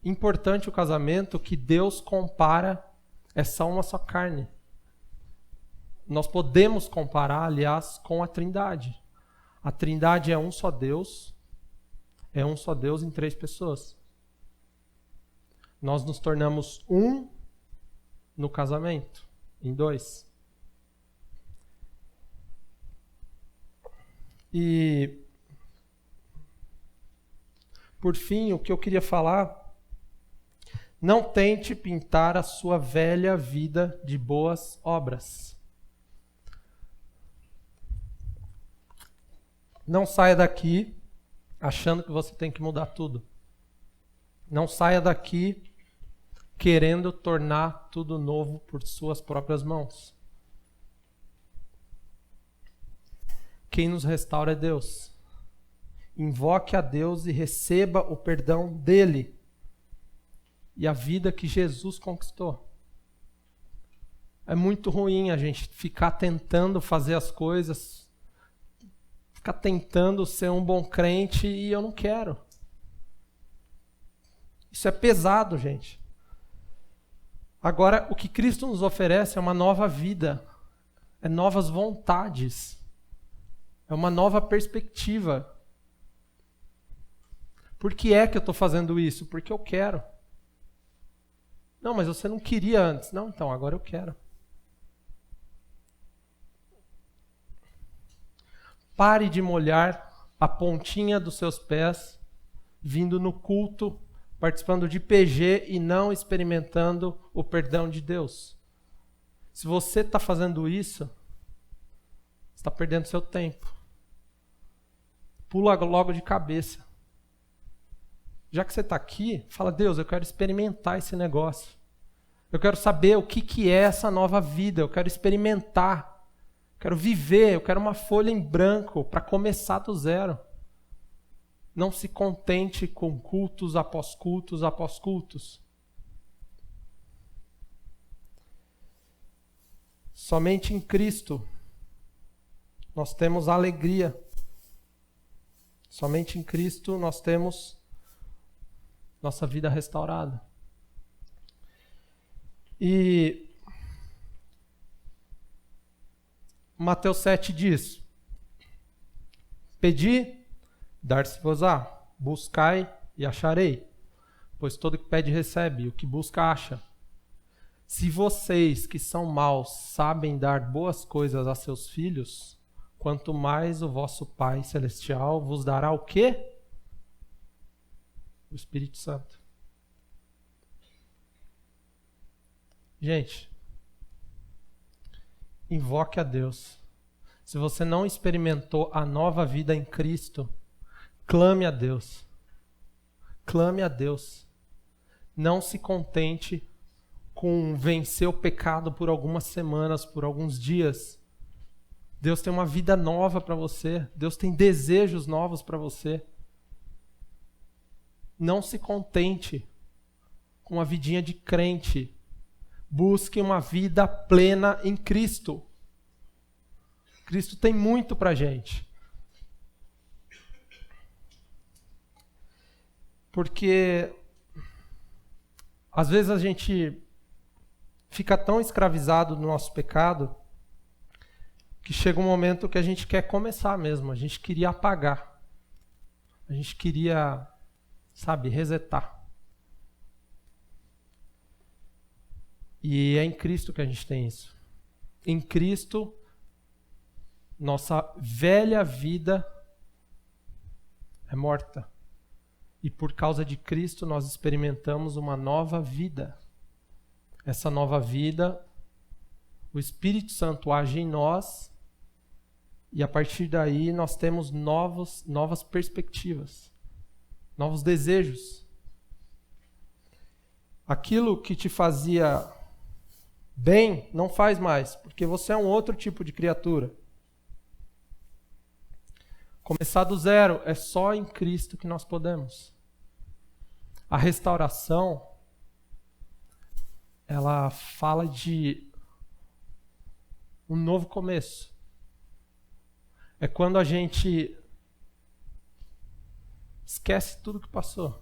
importante o casamento que Deus compara essa uma só carne. Nós podemos comparar, aliás, com a Trindade. A Trindade é um só Deus em 3 pessoas. Nós nos tornamos um no casamento, em 2. E, por fim, o que eu queria falar, não tente pintar a sua velha vida de boas obras. Não saia daqui achando que você tem que mudar tudo. Não saia daqui querendo tornar tudo novo por suas próprias mãos. Quem nos restaura é Deus. Invoque a Deus e receba o perdão dele e a vida que Jesus conquistou. É muito ruim a gente ficar tentando fazer as coisas, ficar tentando ser um bom crente e eu não quero. Isso é pesado, gente. Agora, o que Cristo nos oferece é uma nova vida, é novas vontades, é uma nova perspectiva. Por que é que eu estou fazendo isso? Porque eu quero. Não, mas você não queria antes. Não, então, agora eu quero. Pare de molhar a pontinha dos seus pés, vindo no culto participando de PG e não experimentando o perdão de Deus. Se você está fazendo isso, você está perdendo seu tempo. Pula logo de cabeça. Já que você está aqui, fala, Deus, eu quero experimentar esse negócio. Eu quero saber o que é essa nova vida. Eu quero experimentar. Eu quero viver. Eu quero uma folha em branco para começar do zero. Não se contente com cultos após cultos após cultos. Somente em Cristo nós temos alegria. Somente em Cristo nós temos nossa vida restaurada. E Mateus 7 diz: Pedi, dar-se-vos-á, buscai e acharei, pois todo que pede recebe, o que busca acha. Se vocês que são maus sabem dar boas coisas a seus filhos, quanto mais o vosso Pai Celestial vos dará o quê? O Espírito Santo. Gente, invoque a Deus. Se você não experimentou a nova vida em Cristo, clame a Deus. Clame a Deus. Não se contente com vencer o pecado por algumas semanas, por alguns dias. Deus tem uma vida nova para você. Deus tem desejos novos para você. Não se contente com uma vidinha de crente. Busque uma vida plena em Cristo. Cristo tem muito para a gente. Porque às vezes a gente fica tão escravizado no nosso pecado que chega um momento que a gente quer começar mesmo. A gente queria apagar. A gente queria, resetar. E é em Cristo que a gente tem isso. Em Cristo, nossa velha vida é morta. E por causa de Cristo, nós experimentamos uma nova vida. Essa nova vida, o Espírito Santo age em nós, e a partir daí nós temos novas perspectivas, novos desejos. Aquilo que te fazia bem, não faz mais, porque você é um outro tipo de criatura. Começar do zero é só em Cristo que nós podemos. A restauração, ela fala de um novo começo. É quando a gente esquece tudo que passou.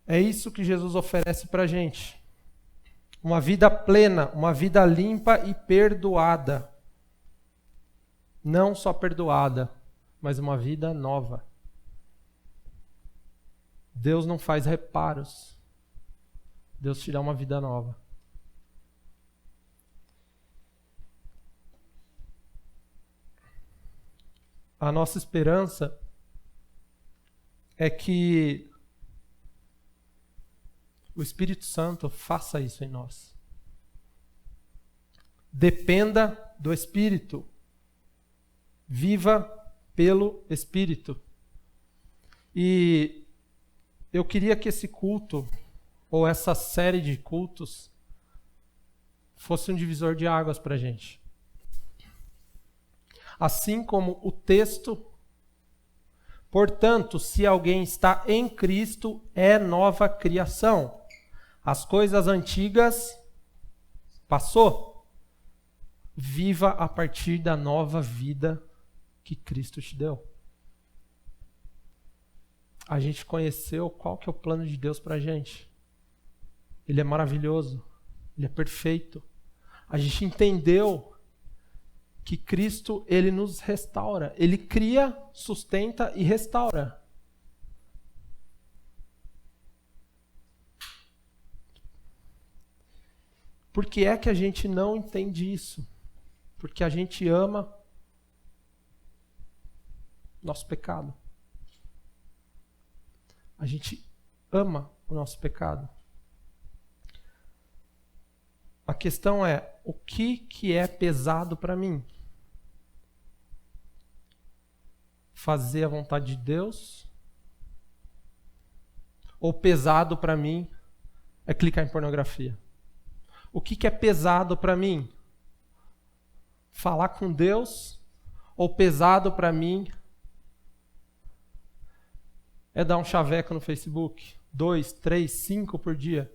É isso que Jesus oferece para a gente. Uma vida plena, uma vida limpa e perdoada. Não só perdoada, mas uma vida nova. Deus não faz reparos. Deus te dá uma vida nova. A nossa esperança é que o Espírito Santo faça isso em nós. Dependa do Espírito. Viva pelo Espírito. E eu queria que esse culto, ou essa série de cultos, fosse um divisor de águas para a gente. Assim como o texto, portanto, se alguém está em Cristo, é nova criação. As coisas antigas passou. Viva a partir da nova vida que Cristo te deu. A gente conheceu qual que é o plano de Deus para a gente. Ele é maravilhoso. Ele é perfeito. A gente entendeu que Cristo, ele nos restaura. Ele cria, sustenta e restaura. Por que é que a gente não entende isso? Porque a gente ama Nosso pecado. A gente ama o nosso pecado. A questão é, o que é pesado para mim? Fazer a vontade de Deus? Ou pesado para mim é clicar em pornografia? O que é pesado para mim? Falar com Deus? Ou pesado para mim é dar um chaveco no Facebook? 2, 3, 5 por dia?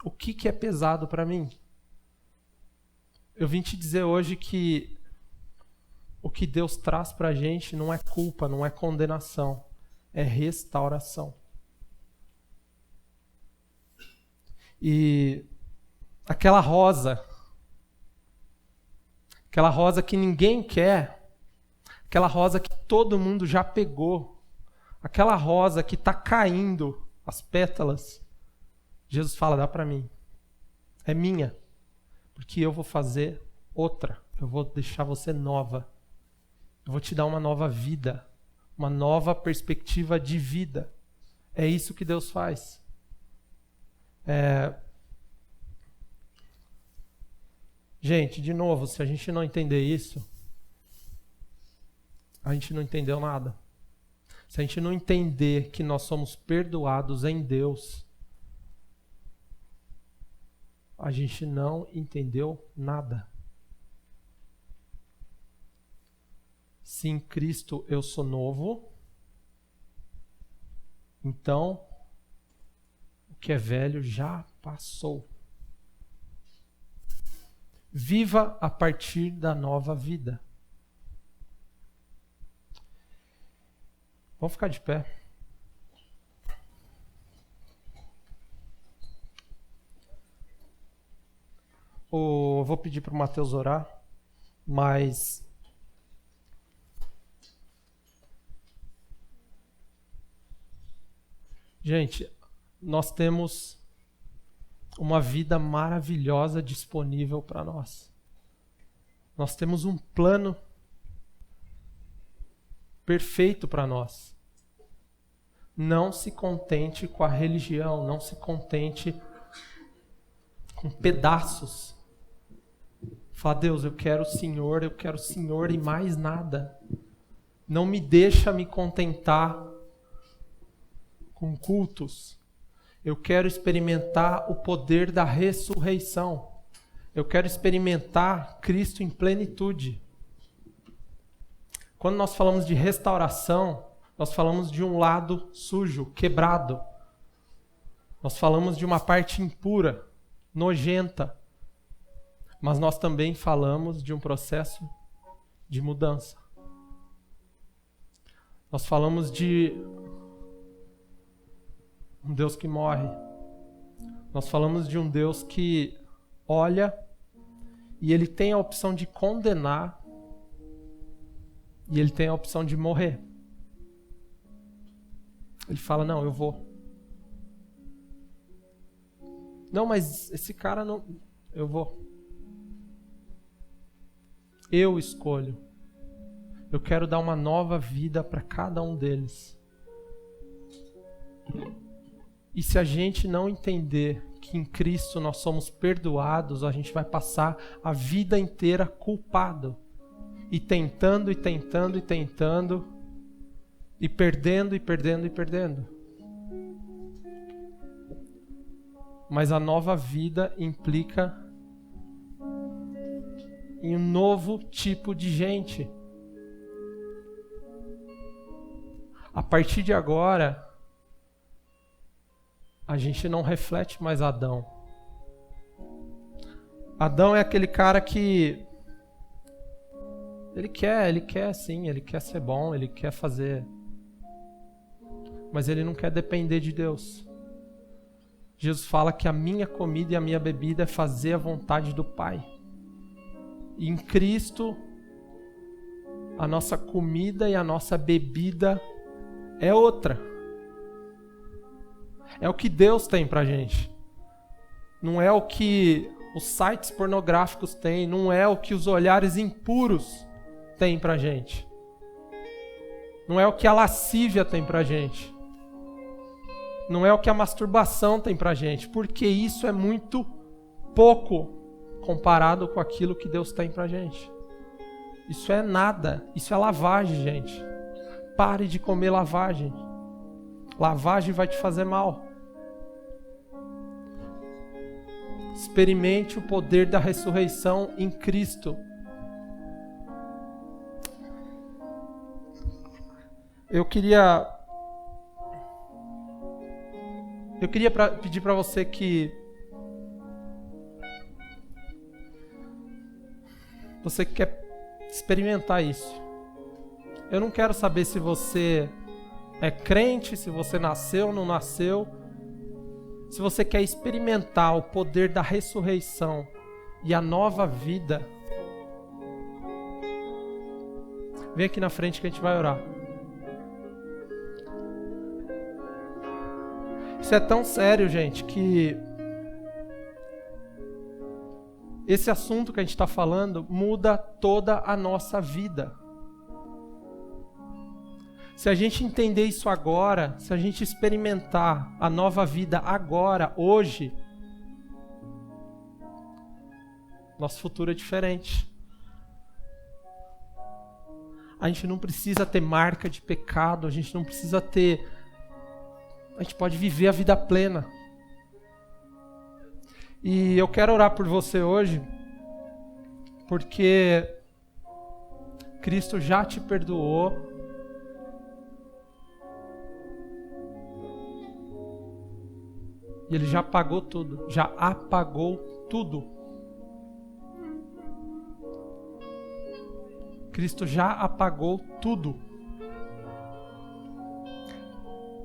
O que é pesado para mim? Eu vim te dizer hoje que o que Deus traz para a gente não é culpa, não é condenação, é restauração. E aquela rosa que ninguém quer, aquela rosa que todo mundo já pegou, aquela rosa que está caindo, as pétalas, Jesus fala, dá para mim, é minha, porque eu vou fazer outra, eu vou deixar você nova, eu vou te dar uma nova vida, uma nova perspectiva de vida. É isso que Deus faz. Gente, de novo, se a gente não entender isso, a gente não entendeu nada. Se a gente não entender que nós somos perdoados em Deus, a gente não entendeu nada. Se em Cristo eu sou novo, então o que é velho já passou. Viva a partir da nova vida. Vamos ficar de pé. Vou pedir para o Mateus orar, mas gente, nós temos uma vida maravilhosa disponível para nós. Nós temos um plano perfeito para nós. Não se contente com a religião, não se contente com pedaços. Fala, Deus, eu quero o Senhor e mais nada. Não me deixa me contentar com cultos. Eu quero experimentar o poder da ressurreição. Eu quero experimentar Cristo em plenitude. Quando nós falamos de restauração, nós falamos de um lado sujo, quebrado. Nós falamos de uma parte impura, nojenta. Mas nós também falamos de um processo de mudança. Nós falamos de um Deus que morre. Nós falamos de um Deus que olha e ele tem a opção de condenar e ele tem a opção de morrer. Ele fala, não, eu vou. Não, mas esse cara não... Eu vou. Eu escolho. Eu quero dar uma nova vida para cada um deles. E se a gente não entender que em Cristo nós somos perdoados, a gente vai passar a vida inteira culpado. E tentando, e tentando, e tentando. E perdendo, e perdendo, e perdendo. Mas a nova vida implica em um novo tipo de gente. A partir de agora, a gente não reflete mais Adão. Adão é aquele cara que ele quer sim, ele quer ser bom, ele quer fazer, mas ele não quer depender de Deus. Jesus fala que a minha comida e a minha bebida é fazer a vontade do Pai. E em Cristo, a nossa comida e a nossa bebida é outra. É o que Deus tem pra gente. Não é o que os sites pornográficos têm, não é o que os olhares impuros têm pra gente. Não é o que a lascívia tem pra gente. Não é o que a masturbação tem pra gente. Porque isso é muito pouco comparado com aquilo que Deus tem pra gente. Isso é nada. Isso é lavagem, gente. Pare de comer lavagem. Lavagem vai te fazer mal. Experimente o poder da ressurreição em Cristo. Eu queria pedir para você que você quer experimentar isso. Eu não quero saber se você é crente, se você nasceu ou não nasceu. Se você quer experimentar o poder da ressurreição e a nova vida, vem aqui na frente que a gente vai orar. Isso é tão sério, gente, que esse assunto que a gente está falando muda toda a nossa vida. Se a gente entender isso agora, se a gente experimentar a nova vida agora, hoje, nosso futuro é diferente. A gente não precisa ter marca de pecado, a gente não precisa ter... A gente pode viver a vida plena. E eu quero orar por você hoje, porque Cristo já te perdoou. E Ele já pagou tudo, já apagou tudo. Cristo já apagou tudo.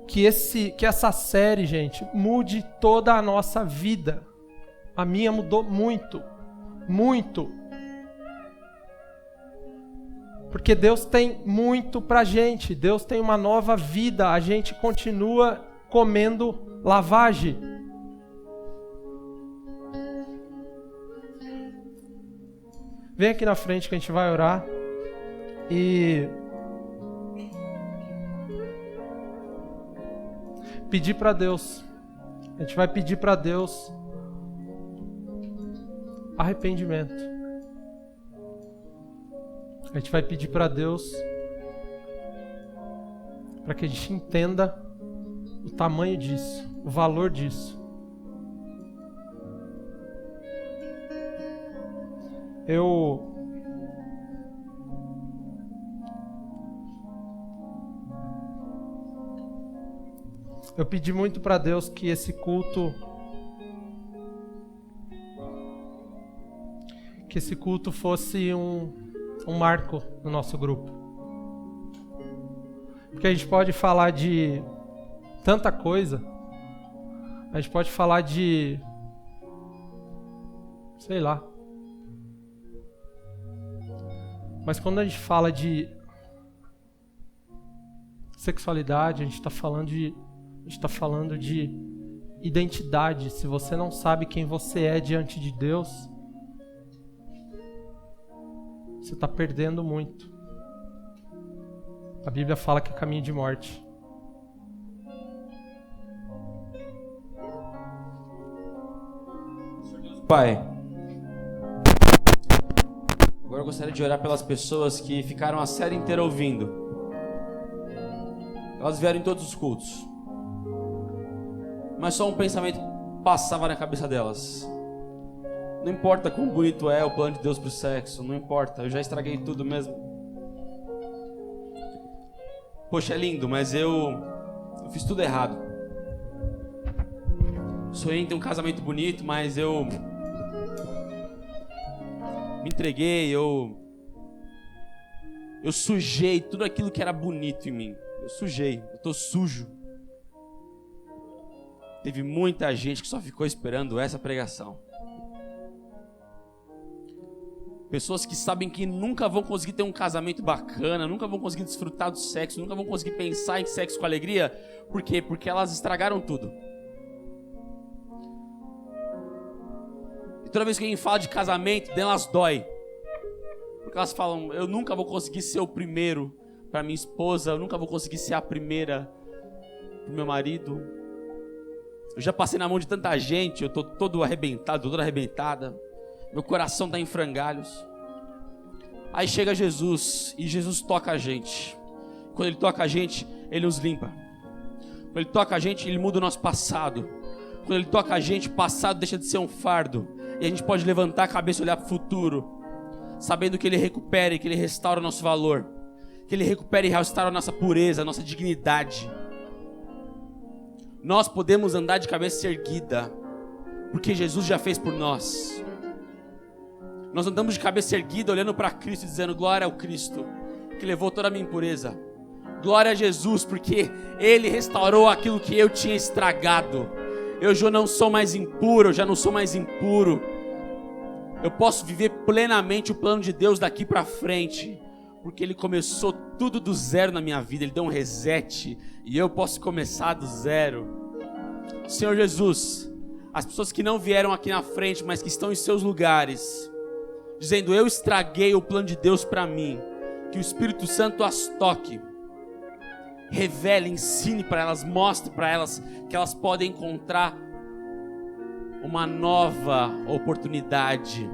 Que essa série, gente, mude toda a nossa vida. A minha mudou muito, muito. Porque Deus tem muito pra gente. Deus tem uma nova vida. A gente continua comendo lavagem. Vem aqui na frente que a gente vai orar. E pedir para Deus. A gente vai pedir para Deus arrependimento. A gente vai pedir para Deus para que a gente entenda o tamanho disso, o valor disso. Eu pedi muito para Deus que esse culto fosse um marco no nosso grupo. Porque a gente pode falar de tanta coisa. A gente pode falar de... sei lá. Mas quando a gente fala de sexualidade, a gente está falando de identidade. Se você não sabe quem você é diante de Deus, você está perdendo muito. A Bíblia fala que é caminho de morte. Pai, agora eu gostaria de orar pelas pessoas que ficaram a série inteira ouvindo. Elas vieram em todos os cultos, mas só um pensamento passava na cabeça delas. Não importa quão bonito é o plano de Deus pro sexo, não importa, eu já estraguei tudo mesmo. Poxa, é lindo, mas eu fiz tudo errado. Sonhei em ter um casamento bonito, mas eu me entreguei, eu sujei tudo aquilo que era bonito em mim. Eu sujei, eu tô sujo. Teve muita gente que só ficou esperando essa pregação. Pessoas que sabem que nunca vão conseguir ter um casamento bacana, nunca vão conseguir desfrutar do sexo, nunca vão conseguir pensar em sexo com alegria. Por quê? Porque elas estragaram tudo. E toda vez que alguém fala de casamento, delas dói. Porque elas falam, eu nunca vou conseguir ser o primeiro. para minha esposa, eu nunca vou conseguir ser a primeira pro meu marido. Eu já passei na mão de tanta gente, eu tô todo arrebentado, toda arrebentada. Meu coração tá em frangalhos. Aí chega Jesus, e Jesus toca a gente. Quando Ele toca a gente, Ele nos limpa. Quando Ele toca a gente, Ele muda o nosso passado. Quando Ele toca a gente, o passado deixa de ser um fardo. E a gente pode levantar a cabeça e olhar para o futuro, sabendo que Ele recupera e que Ele restaura o nosso valor. Que Ele recupera e restaura a nossa pureza, a nossa dignidade. Nós podemos andar de cabeça erguida, porque Jesus já fez por nós. Nós andamos de cabeça erguida, olhando para Cristo e dizendo: glória ao Cristo, que levou toda a minha impureza. Glória a Jesus, porque Ele restaurou aquilo que eu tinha estragado. Eu já não sou mais impuro, eu já não sou mais impuro. Eu posso viver plenamente o plano de Deus daqui para frente, porque Ele começou tudo do zero na minha vida. Ele deu um reset, e eu posso começar do zero. Senhor Jesus, as pessoas que não vieram aqui na frente, mas que estão em seus lugares, dizendo: eu estraguei o plano de Deus para mim, que o Espírito Santo as toque, revele, ensine para elas, mostre para elas que elas podem encontrar uma nova oportunidade.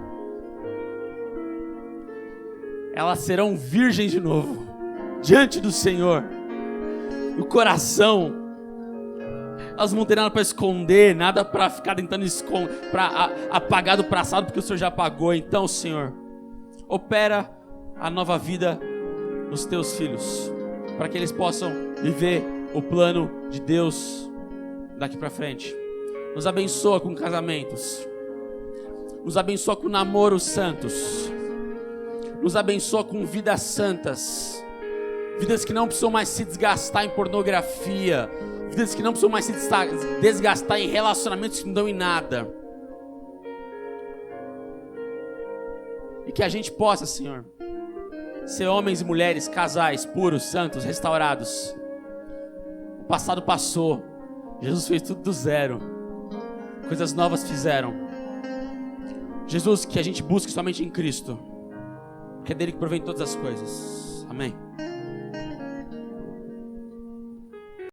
Elas serão virgens de novo diante do Senhor. O coração, elas não têm nada para esconder, nada para ficar tentando esconder, para apagar do passado, porque o Senhor já apagou. Então, Senhor, opera a nova vida nos teus filhos, para que eles possam viver o plano de Deus daqui para frente. Nos abençoa com casamentos, nos abençoa com namoros santos, nos abençoa com vidas santas, vidas que não precisam mais se desgastar em pornografia, vidas que não precisam mais se desgastar em relacionamentos que não dão em nada. E que a gente possa, Senhor, ser homens e mulheres, casais, puros, santos, restaurados. O passado passou, Jesus fez tudo do zero, coisas novas fizeram. Jesus, que a gente busque somente em Cristo, porque é dele que provém todas as coisas. Amém.